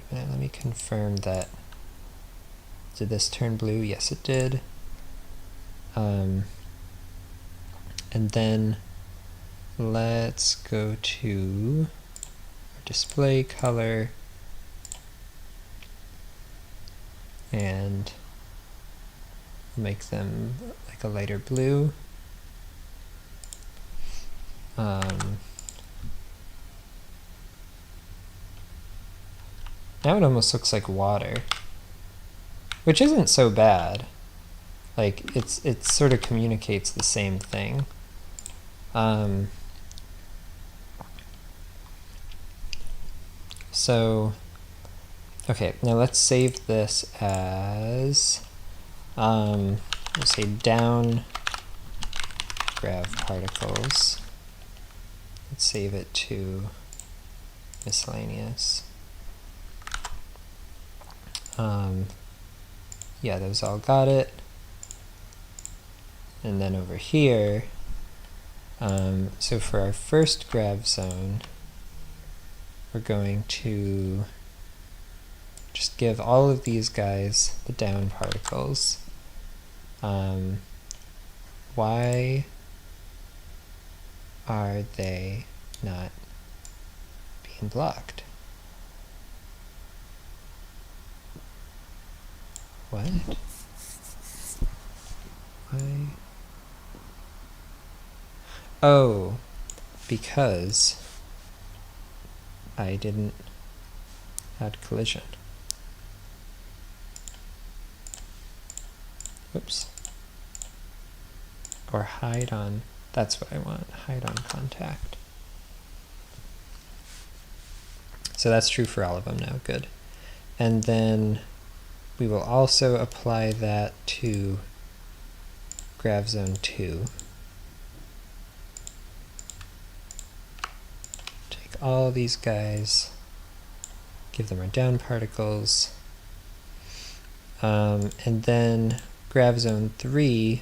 a minute, let me confirm that. Did this turn blue? Yes, it did. And then let's go to display color and make them like a lighter blue. Now it almost looks like water, which isn't so bad. Like it sort of communicates the same thing. So, okay, now let's save this as, we'll say down grav particles. Let's save it to miscellaneous. Yeah, those all got it. And then over here, so for our first grav zone, we're going to just give all of these guys the down particles. Why are they not being blocked? What? Why? Oh, because I didn't add collision. Whoops. Or hide on, that's what I want, hide on contact. So that's true for all of them now, good. And then we will also apply that to grav zone 2. Take all these guys, give them our down particles, and then grav zone 3,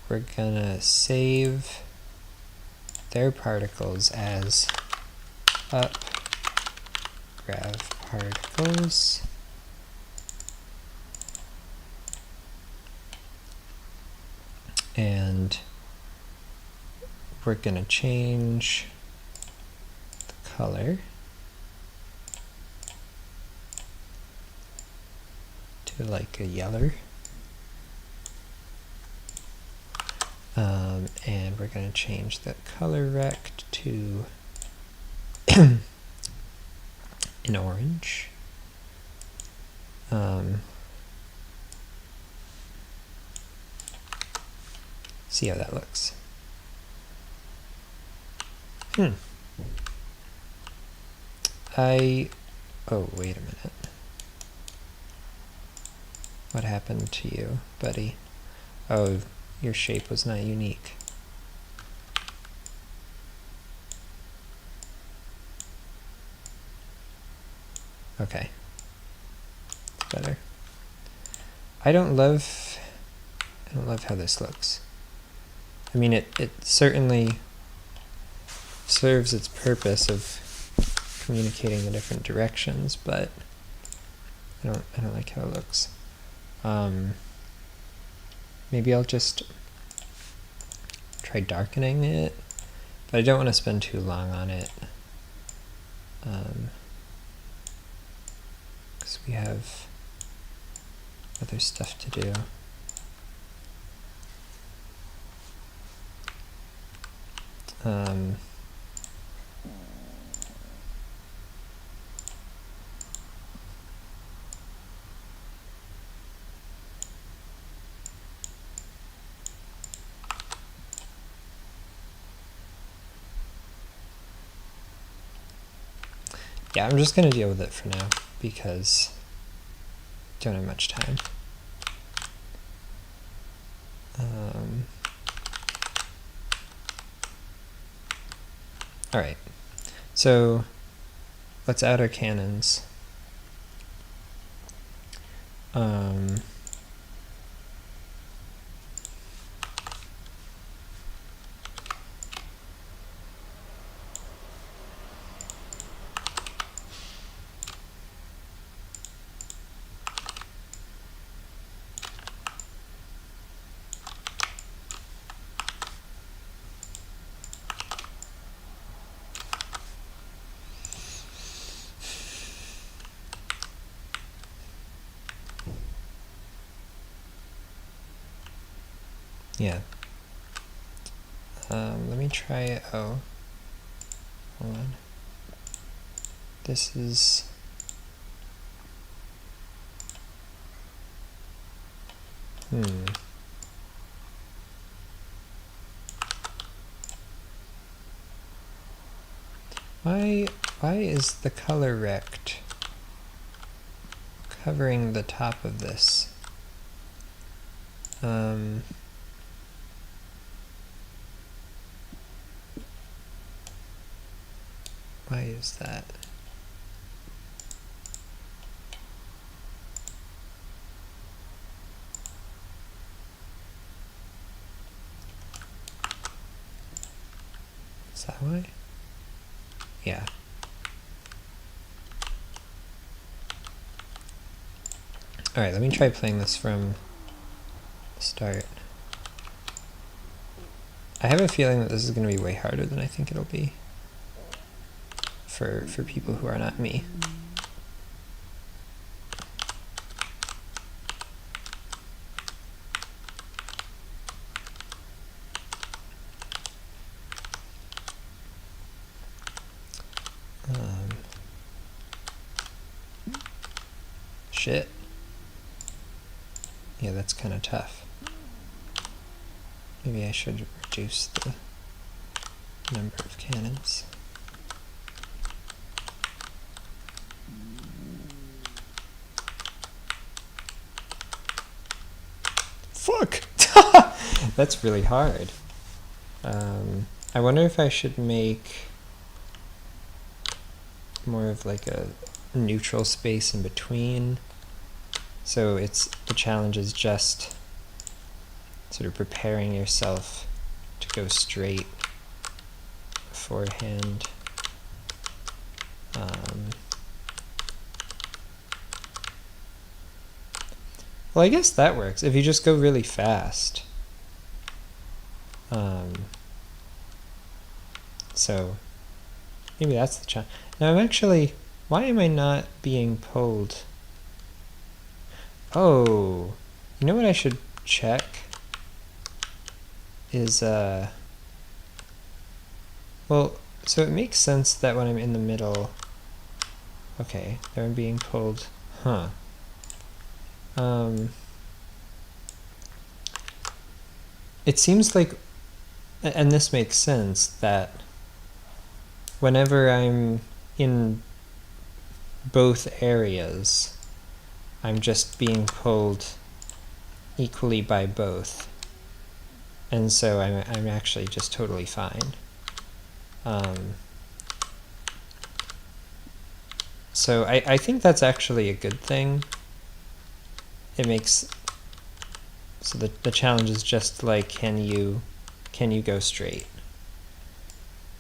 we're gonna save their particles as up grav particles, and we're gonna change the color to like a yeller. And we're going to change the color rect to an orange. See how that looks. Oh, wait a minute. What happened to you, buddy? Oh, your shape was not unique. Okay. It's better. I don't love how this looks. I mean, it certainly serves its purpose of communicating the different directions, but I don't like how it looks. Maybe I'll just try darkening it, but I don't want to spend too long on it, because we have other stuff to do. Yeah, I'm just going to deal with it for now, because I don't have much time. Alright, so let's add our cannons. Yeah. Let me try, oh, hold on. This is, why is the color rect covering the top of this? Why is that? Is that why? Yeah. Alright, let me try playing this from the start. I have a feeling that this is going to be way harder than I think it'll be for people who are not me. Shit. Yeah, that's kind of tough. Maybe I should reduce the number of cannons. Fuck! That's really hard. I wonder if I should make more of like a neutral space in between. So the challenge is just sort of preparing yourself to go straight beforehand. Well, I guess that works if you just go really fast. So maybe that's the challenge. Now why am I not being pulled? Oh, you know what I should check? Is, well, so it makes sense that when I'm in the middle, okay, there I'm being pulled, huh. It seems like, and this makes sense, that whenever I'm in both areas. I'm just being pulled equally by both. And so I'm actually just totally fine. So I think that's actually a good thing. It makes, so the challenge is just like, can you go straight?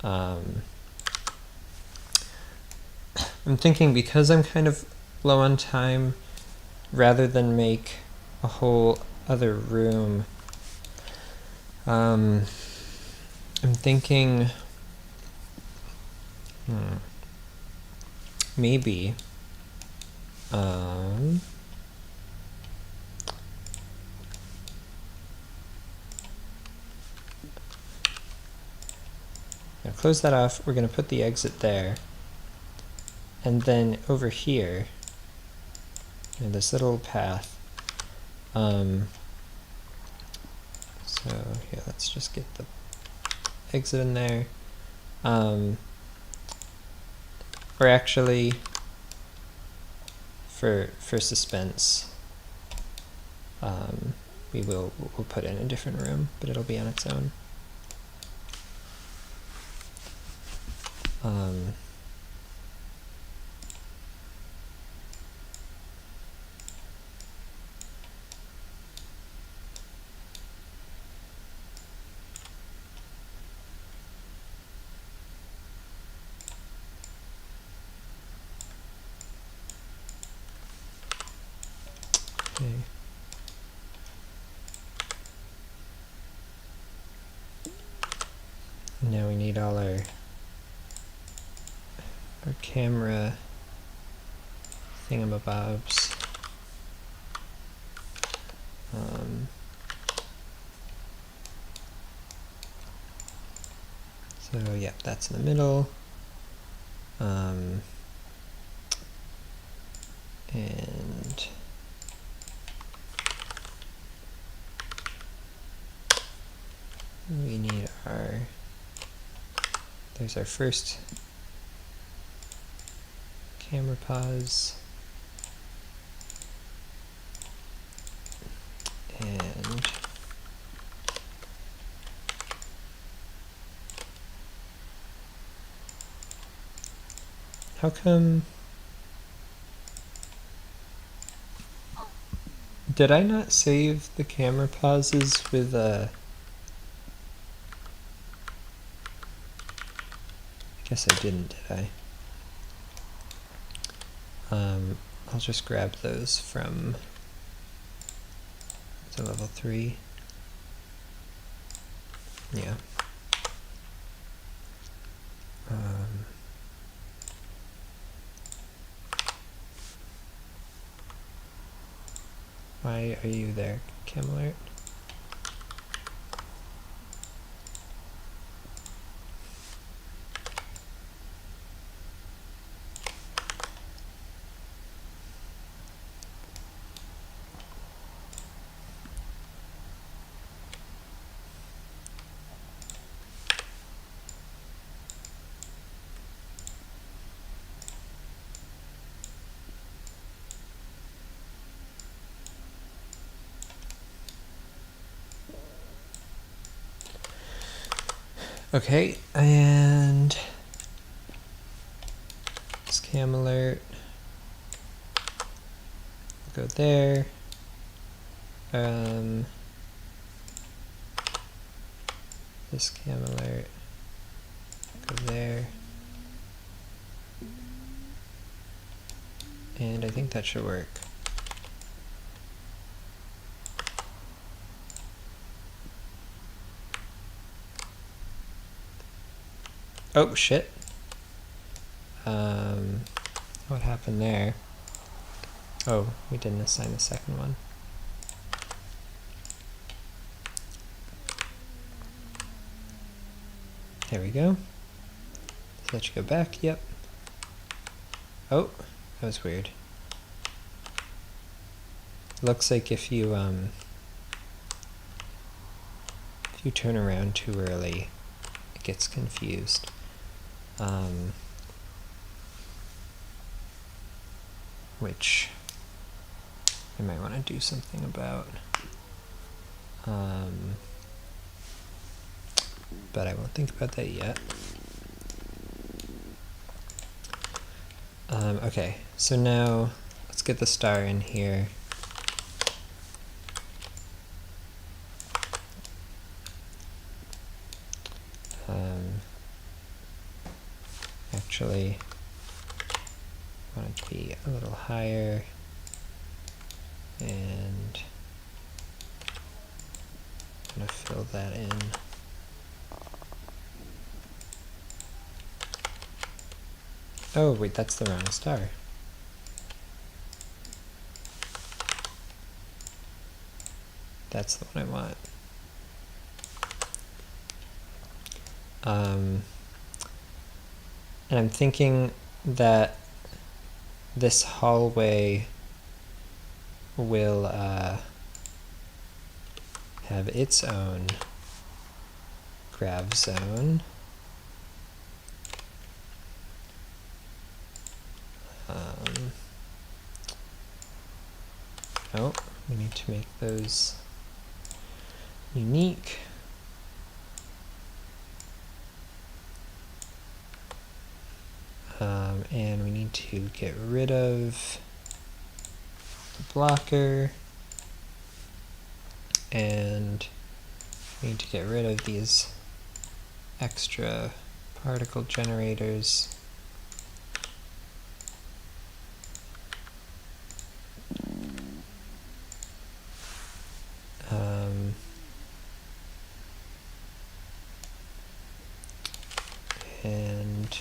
I'm thinking, because I'm kind of low on time, rather than make a whole other room, I'm thinking maybe now close that off. We're going to put the exit there, and then over here, this little path. So here, let's just get the exit in there. Or actually, for suspense, we'll put in a different room, but it'll be on its own. Okay. Now we need all our camera thingamabobs. So yeah, that's in the middle. And we need our, there's our first camera pause. And how come, did I not save the camera pauses with I guess I didn't, did I? I'll just grab those from the level 3. Yeah. Why are you there, Camelart? Okay, and scam alert. Go there. This scam alert. Go there. And I think that should work. Oh shit. What happened there? Oh, we didn't assign the second one. There we go. So that should go back, yep. Oh, that was weird. Looks like if you turn around too early, it gets confused. which I might want to do something about. But I won't think about that yet. Okay, so now let's get the star in here. Actually, I want it to be a little higher, and I'm going to fill that in. Oh, wait, that's the wrong star. That's the one I want. And I'm thinking that this hallway will have its own grav zone. Oh, we need to make those unique. And we need to get rid of the blocker, and we need to get rid of these extra particle generators. And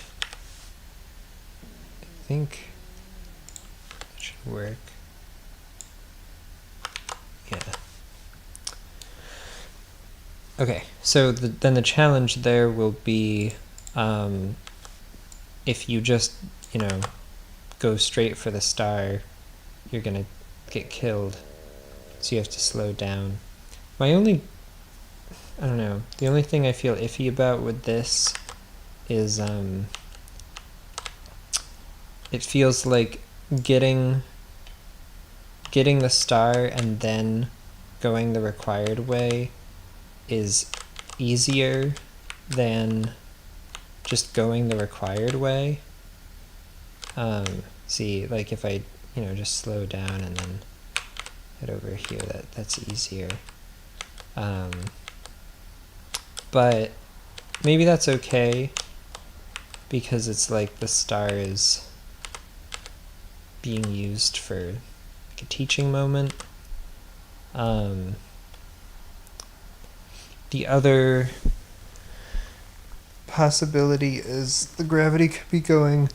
I think it should work. Yeah. Okay, so then the challenge there will be if you just, go straight for the star, you're gonna get killed. So you have to slow down. I don't know, the only thing I feel iffy about with this is it feels like getting the star and then going the required way is easier than just going the required way. See, like if I, just slow down and then head over here, that's easier. But maybe that's okay, because it's like the star is being used for like a teaching moment. The other possibility is the gravity could be going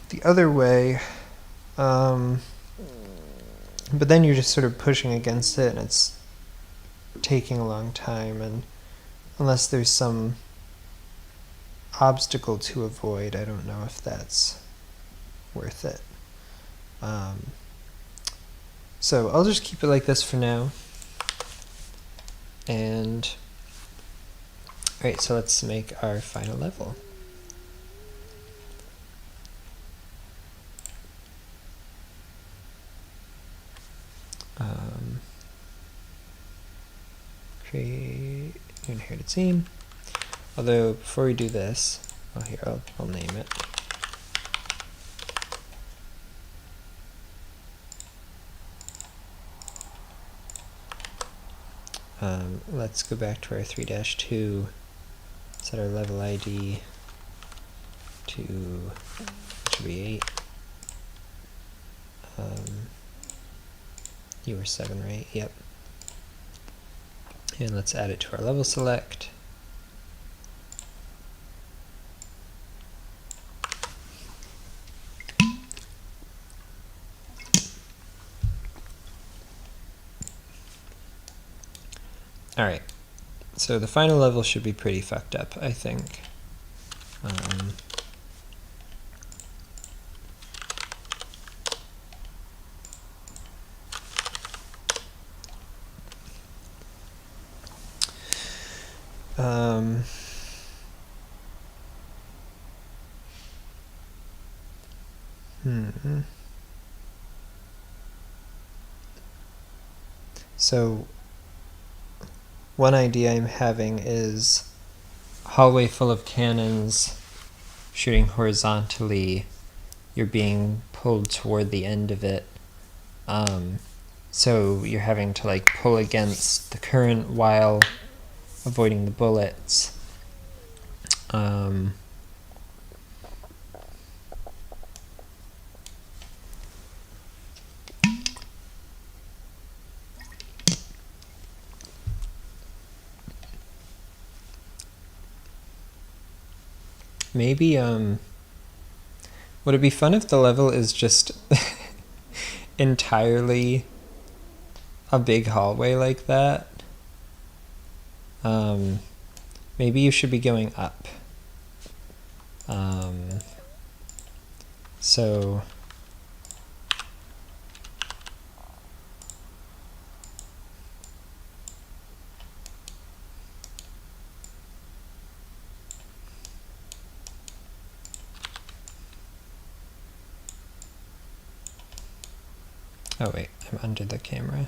the other way, but then you're just sort of pushing against it and it's taking a long time, and unless there's some obstacle to avoid, I don't know if that's worth it. So I'll just keep it like this for now. And alright, so let's make our final level. Create new inherited scene. Although before we do this, I'll name it. Let's go back to our 3-2, set our level ID to, it should be 8. You were 7, right? Yep. And let's add it to our level select. Alright, so the final level should be pretty fucked up, I think. So one idea I'm having is a hallway full of cannons shooting horizontally. You're being pulled toward the end of it. So you're having to like pull against the current while avoiding the bullets. Maybe, would it be fun if the level is just entirely a big hallway like that? Maybe you should be going up. So oh wait, I'm under the camera.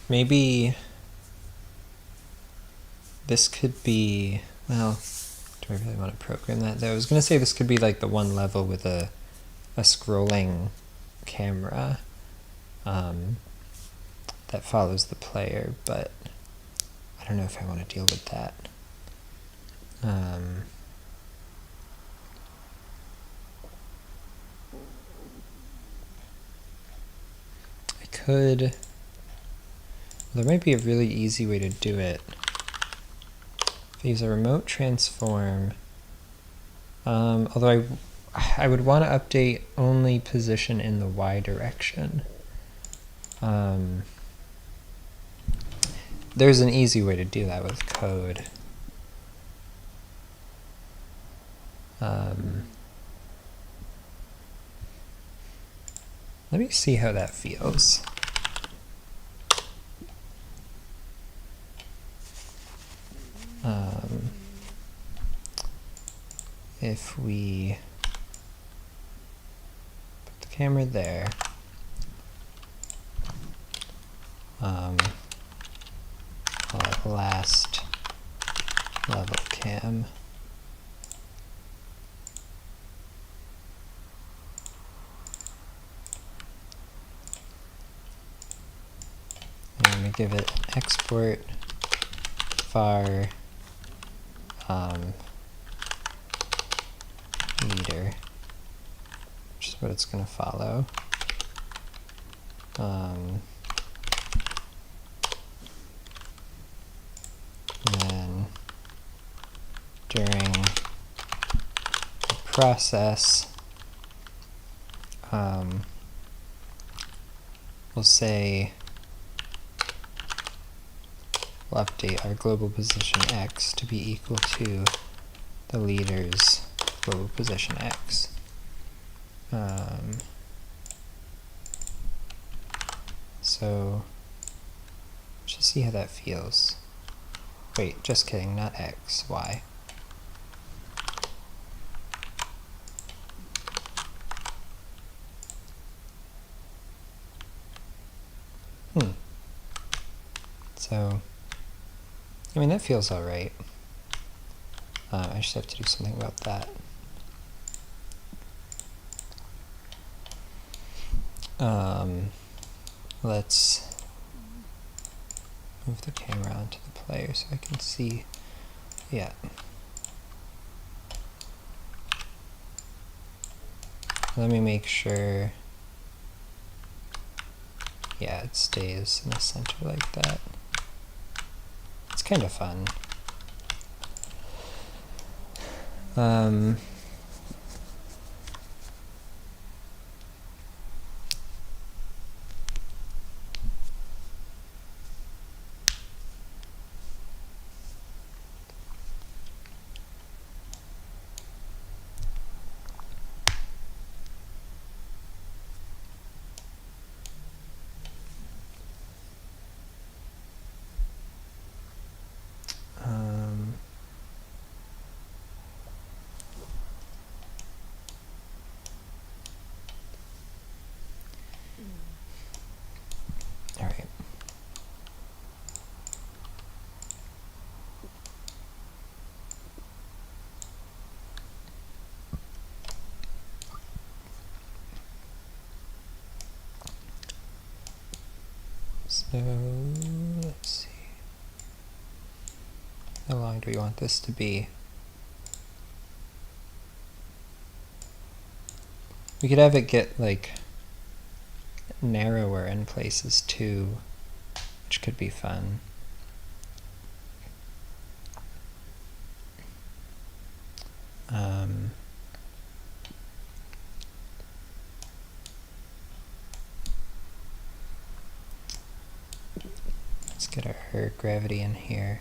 Maybe this could be, well, do I really want to program that though? I was going to say this could be like the one level with a scrolling camera that follows the player, but I don't know if I want to deal with that. I could, there might be a really easy way to do it. If I use a remote transform, although I would want to update only position in the Y direction. There's an easy way to do that with code. Let me see how that feels. If we put the camera there, call it last level cam. And I'm going to give it export var leader, which is what it's going to follow. And then during the process, we'll say we'll update our global position x to be equal to the leader's global position x. So just see how that feels. Wait, just kidding, not x, y. So, I mean, that feels alright. I just have to do something about that. Let's move the camera onto the player so I can see. Yeah. Let me make sure, yeah, it stays in the center like that. It's kind of fun. So let's see. How long do we want this to be? We could have it get like narrower in places too, which could be fun. Let's get our gravity in here.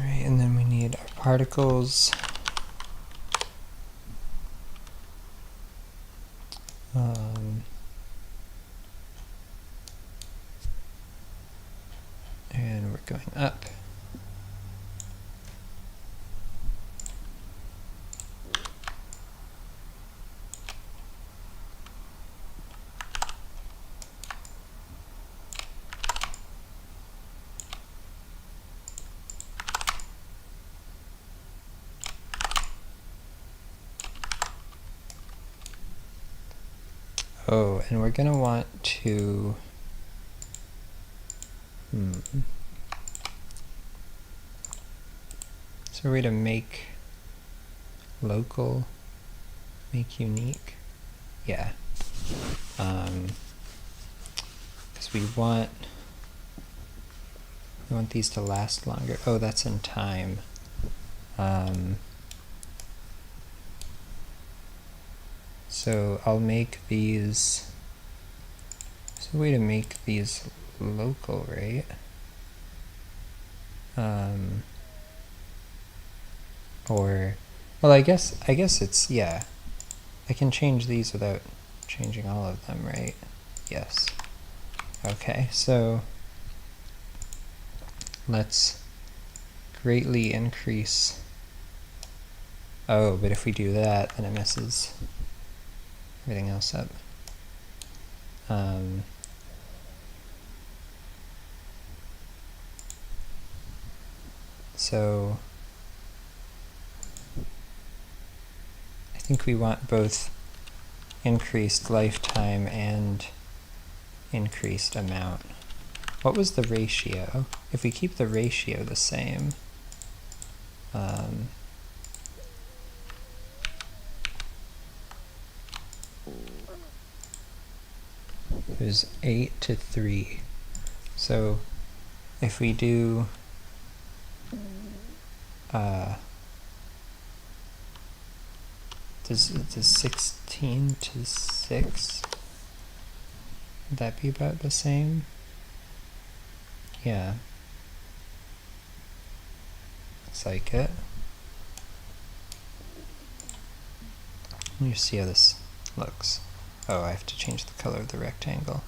Alright, and then we need our particles. And we're going up. Oh, and we're going to want to is there a way to make local make unique? Yeah. Because we want these to last longer. Oh, that's in time. So I'll make these. There's a way to make these local, right? Or, well, I guess it's, yeah. I can change these without changing all of them, right? Yes. Okay, so let's greatly increase. Oh, but if we do that, then it messes everything else up. So I think we want both increased lifetime and increased amount. What was the ratio? If we keep the ratio the same, it was 8 to 3. So if we do does 16 to 6, would that be about the same? Yeah. Looks like it. Let me see how this looks. Oh, I have to change the color of the rectangle.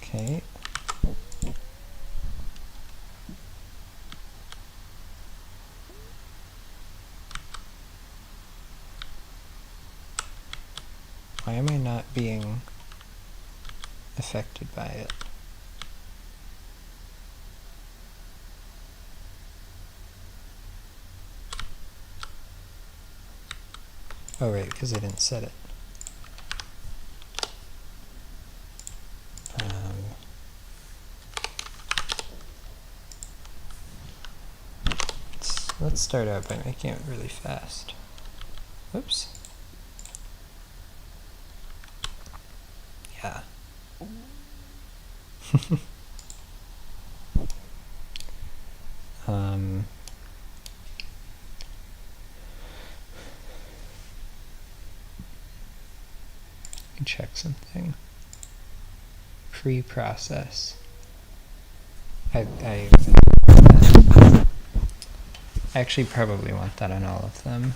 Okay. Why am I not being affected by it? Oh, right, because I didn't set it. Let's start out by making it really fast. Oops. Yeah. Check something. pre-process. I actually probably want that on all of them.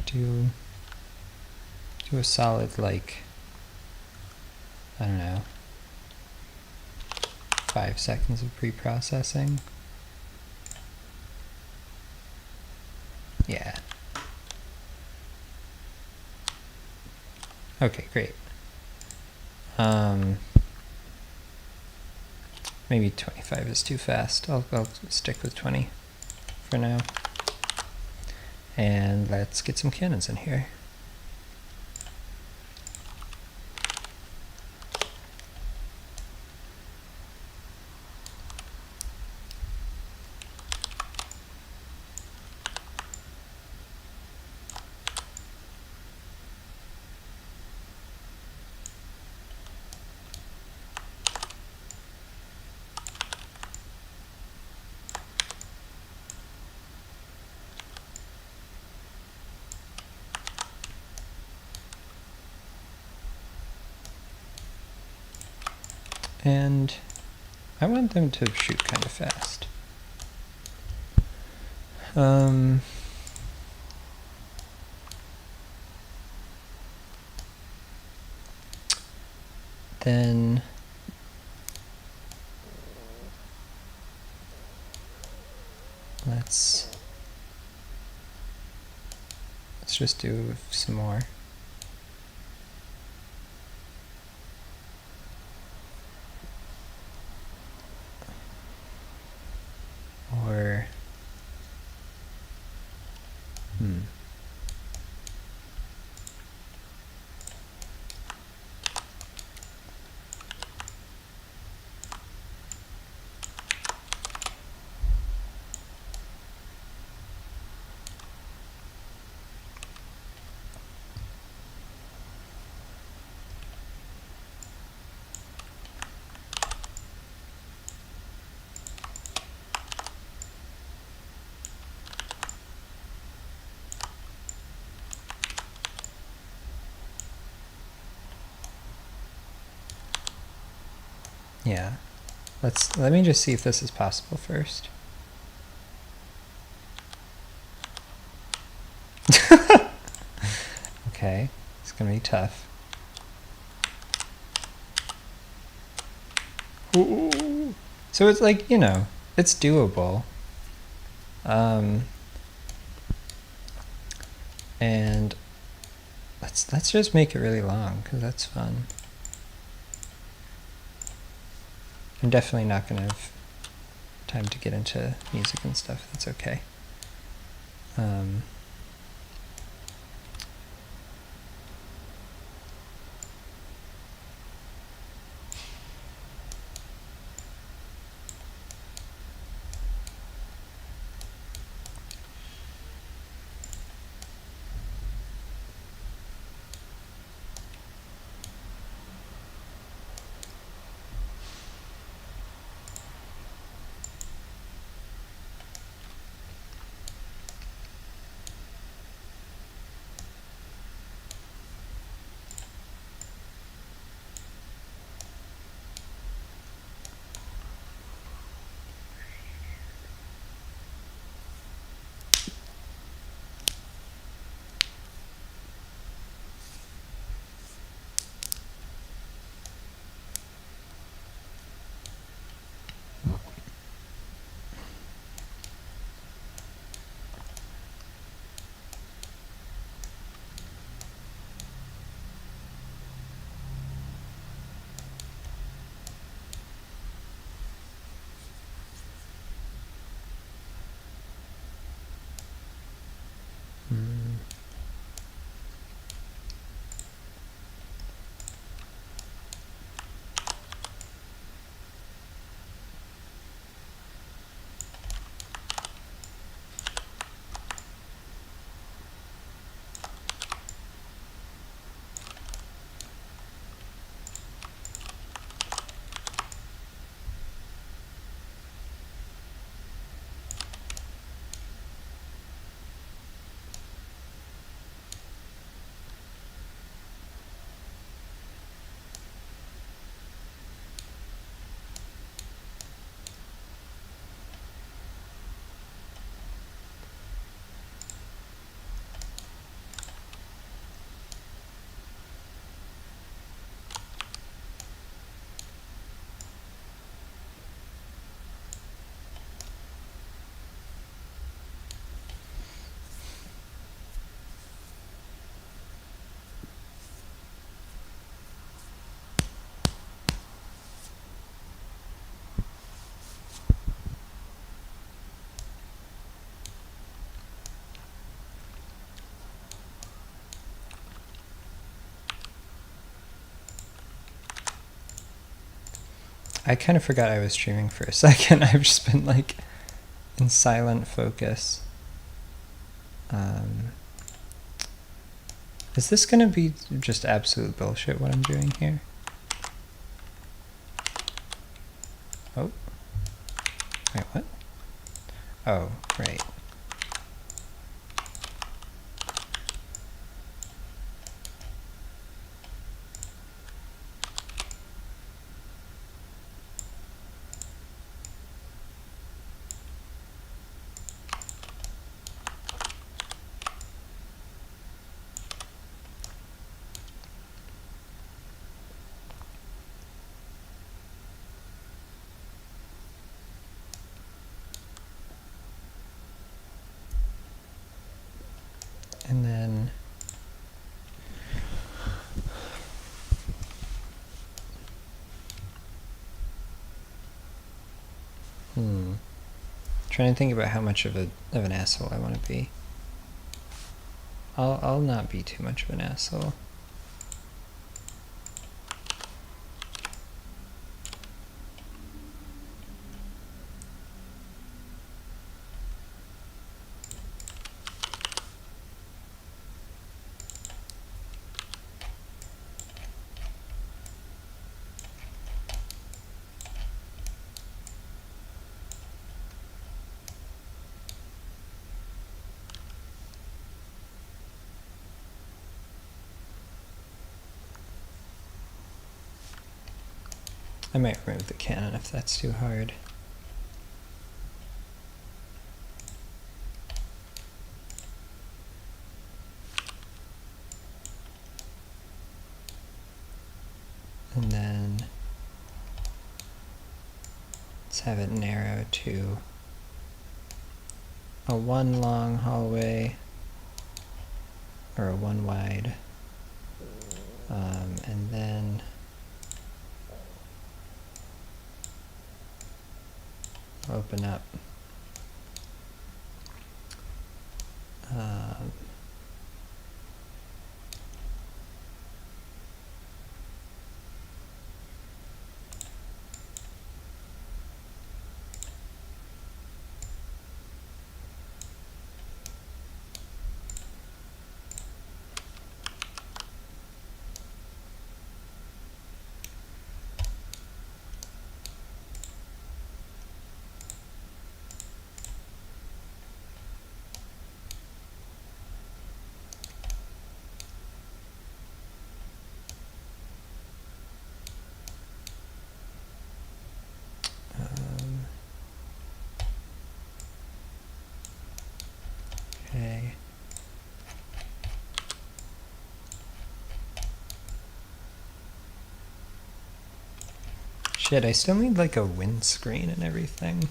Do a solid, like, I don't know, 5 seconds of pre-processing. Yeah. Okay, great. Maybe 25 is too fast. I'll stick with 20 for now. And let's get some cannons in here. And I want them to shoot kind of fast. Then let's just do some more. Or yeah. Let me just see if this is possible first. Okay, it's gonna be tough. Ooh. So it's like, you know, it's doable. And let's just make it really long, because that's fun. I'm definitely not going to have time to get into music and stuff. That's okay. I kind of forgot I was streaming for a second. I've just been like in silent focus. Is this gonna be just absolute bullshit what I'm doing here? Oh. Wait, what? Oh, right. And then trying to think about how much of an asshole I want to be. I'll not be too much of an asshole. I might remove the cannon if that's too hard. And then let's have it narrow to a 1 long hallway or a 1 wide, and then open up okay. Shit, I still need like a windscreen and everything.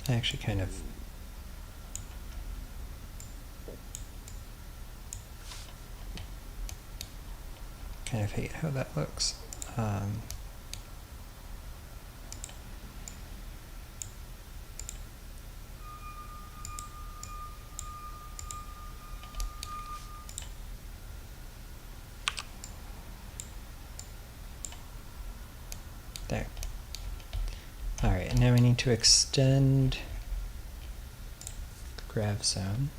I actually kind of hate how that looks. There. Alright, and now we need to extend the grav zone.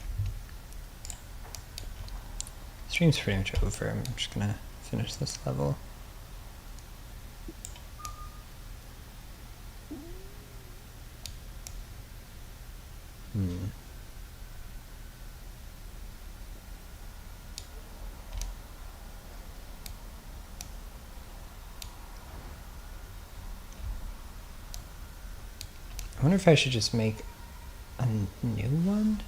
Stream's pretty much over. I'm just gonna finish this level. I wonder if I should just make a new one?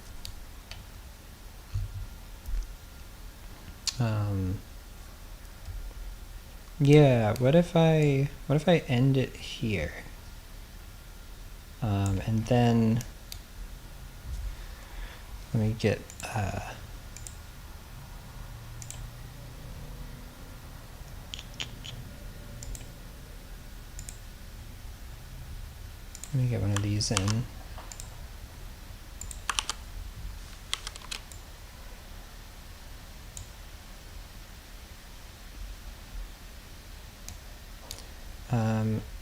Yeah, what if I end it here? And then let me get Let me get one of these in.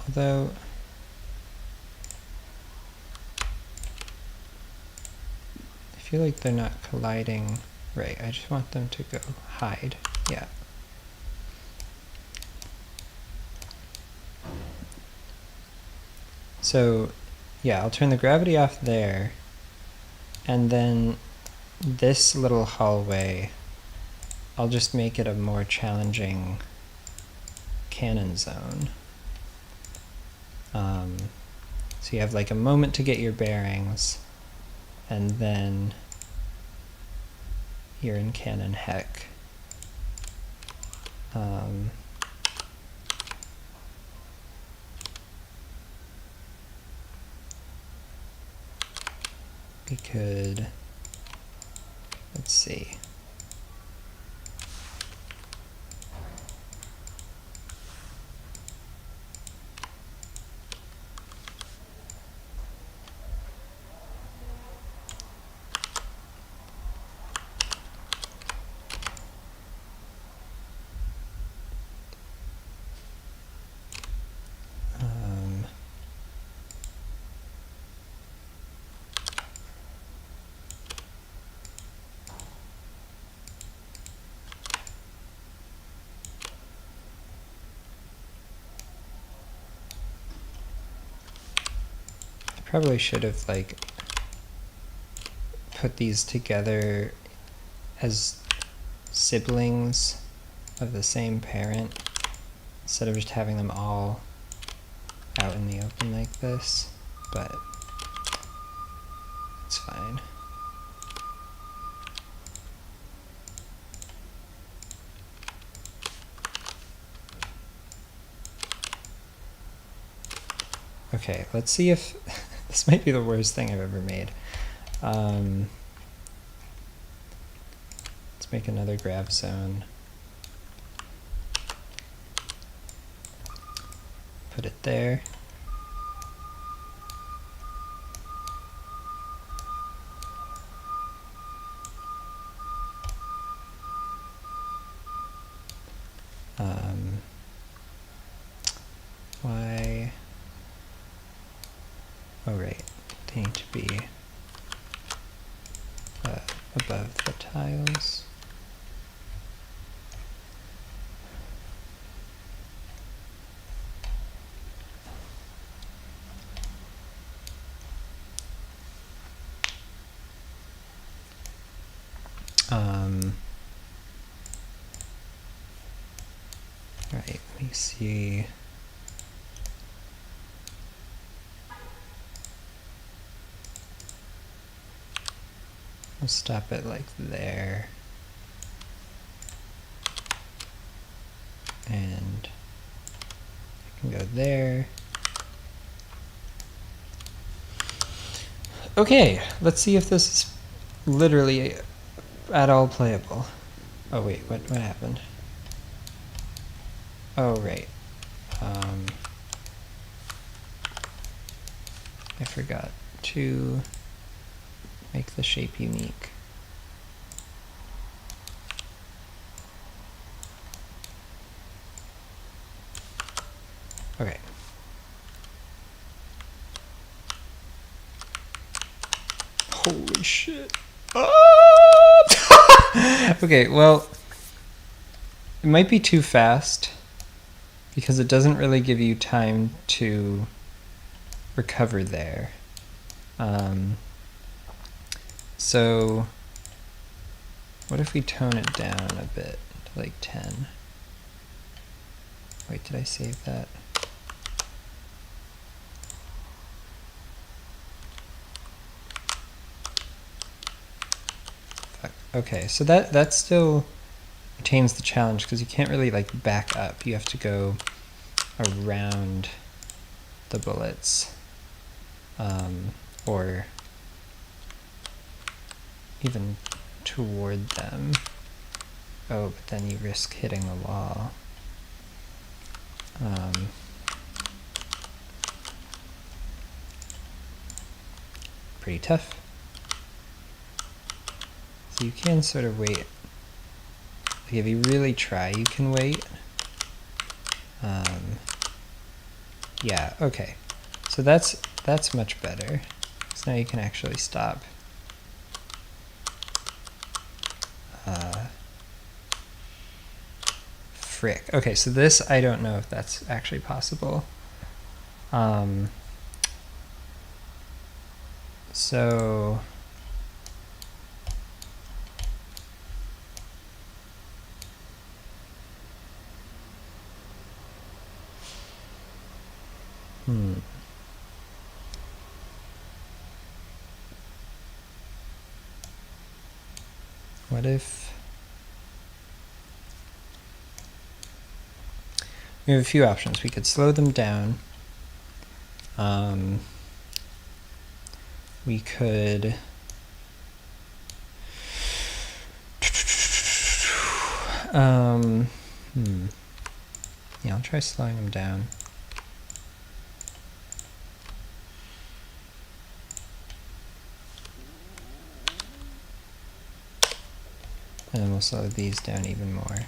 Although I feel like they're not colliding right. I just want them to go hide. Yeah. So yeah, I'll turn the gravity off there, and then this little hallway, I'll just make it a more challenging cannon zone. So you have like a moment to get your bearings, and then you're in cannon heck. We could, let's see. Probably should have like put these together as siblings of the same parent instead of just having them all out in the open like this, but it's fine. Okay, let's see if this might be the worst thing I've ever made. Let's make another grav zone. Put it there. Why? Oh right, they need to be above the tiles. Right, let me see. We'll stop it like there. And I can go there. Okay, let's see if this is literally at all playable. Oh wait, what happened? Oh right. I forgot to make the shape unique. Okay. Holy shit. Ah! Okay, well, it might be too fast because it doesn't really give you time to recover there. So what if we tone it down a bit to like 10? Wait, did I save that? Fuck. Okay, so that still retains the challenge because you can't really like back up. You have to go around the bullets, or even toward them. Oh, but then you risk hitting the wall. pretty tough. So you can sort of wait. Like if you really try, you can wait. Yeah, okay. So that's much better. So now you can actually stop. Frick. Okay, so this, I don't know if that's actually possible. So what if we have a few options? We could slow them down. We could yeah, I'll try slowing them down. And then we'll slow these down even more.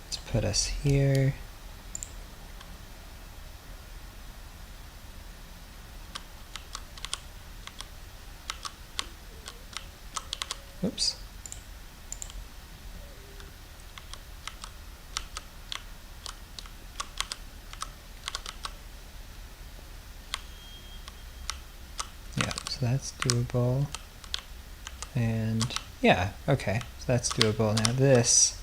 Let's put us here. Oops. Yeah, so that's doable. And yeah, okay, so that's doable. Now this,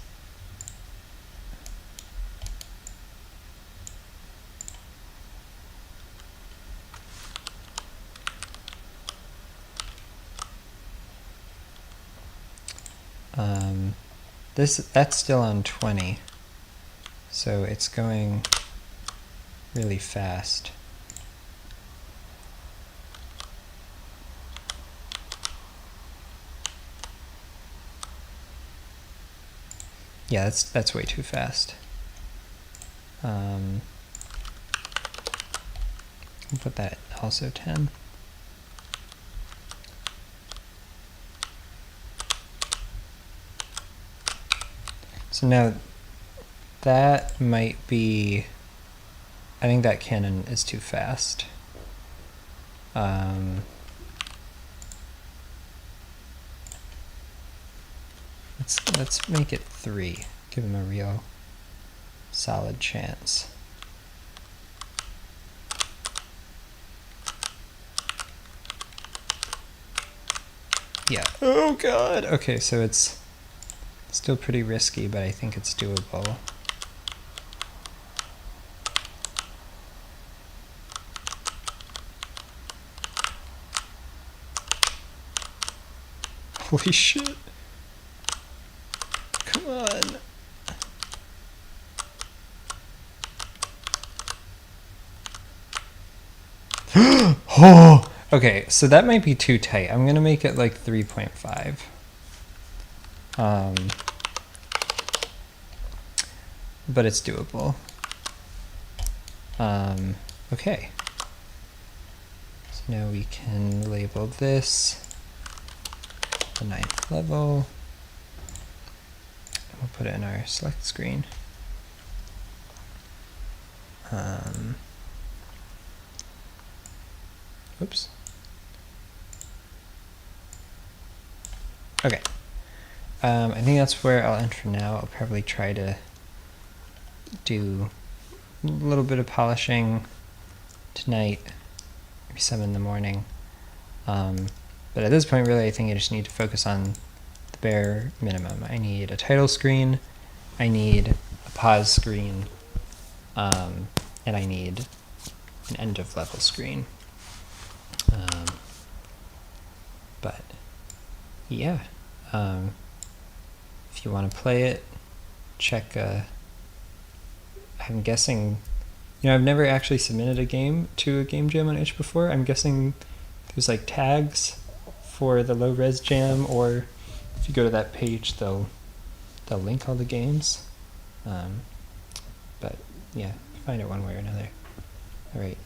that's still on 20, so it's going really fast. Yeah, that's way too fast. We'll put that also 10. So now that might be, I think that cannon is too fast. Let's make it 3. Give him a real solid chance. Yeah. Oh god. Okay, so it's still pretty risky, but I think it's doable. Holy shit. Come on. Oh! Okay, so that might be too tight. I'm gonna make it like 3.5. But it's doable. Okay. So now we can label this the 9th level. We'll put it in our select screen. Oops. Okay. I think that's where I'll end for now. I'll probably try to do a little bit of polishing tonight, maybe some in the morning. But at this point, really, I think I just need to focus on the bare minimum. I need a title screen, I need a pause screen, and I need an end of level screen. But yeah, if you want to play it, check. I'm guessing, I've never actually submitted a game to a game jam on itch before. I'm guessing there's like tags for the LowResJam or if you go to that page, they'll link all the games. But yeah, find it one way or another. All right.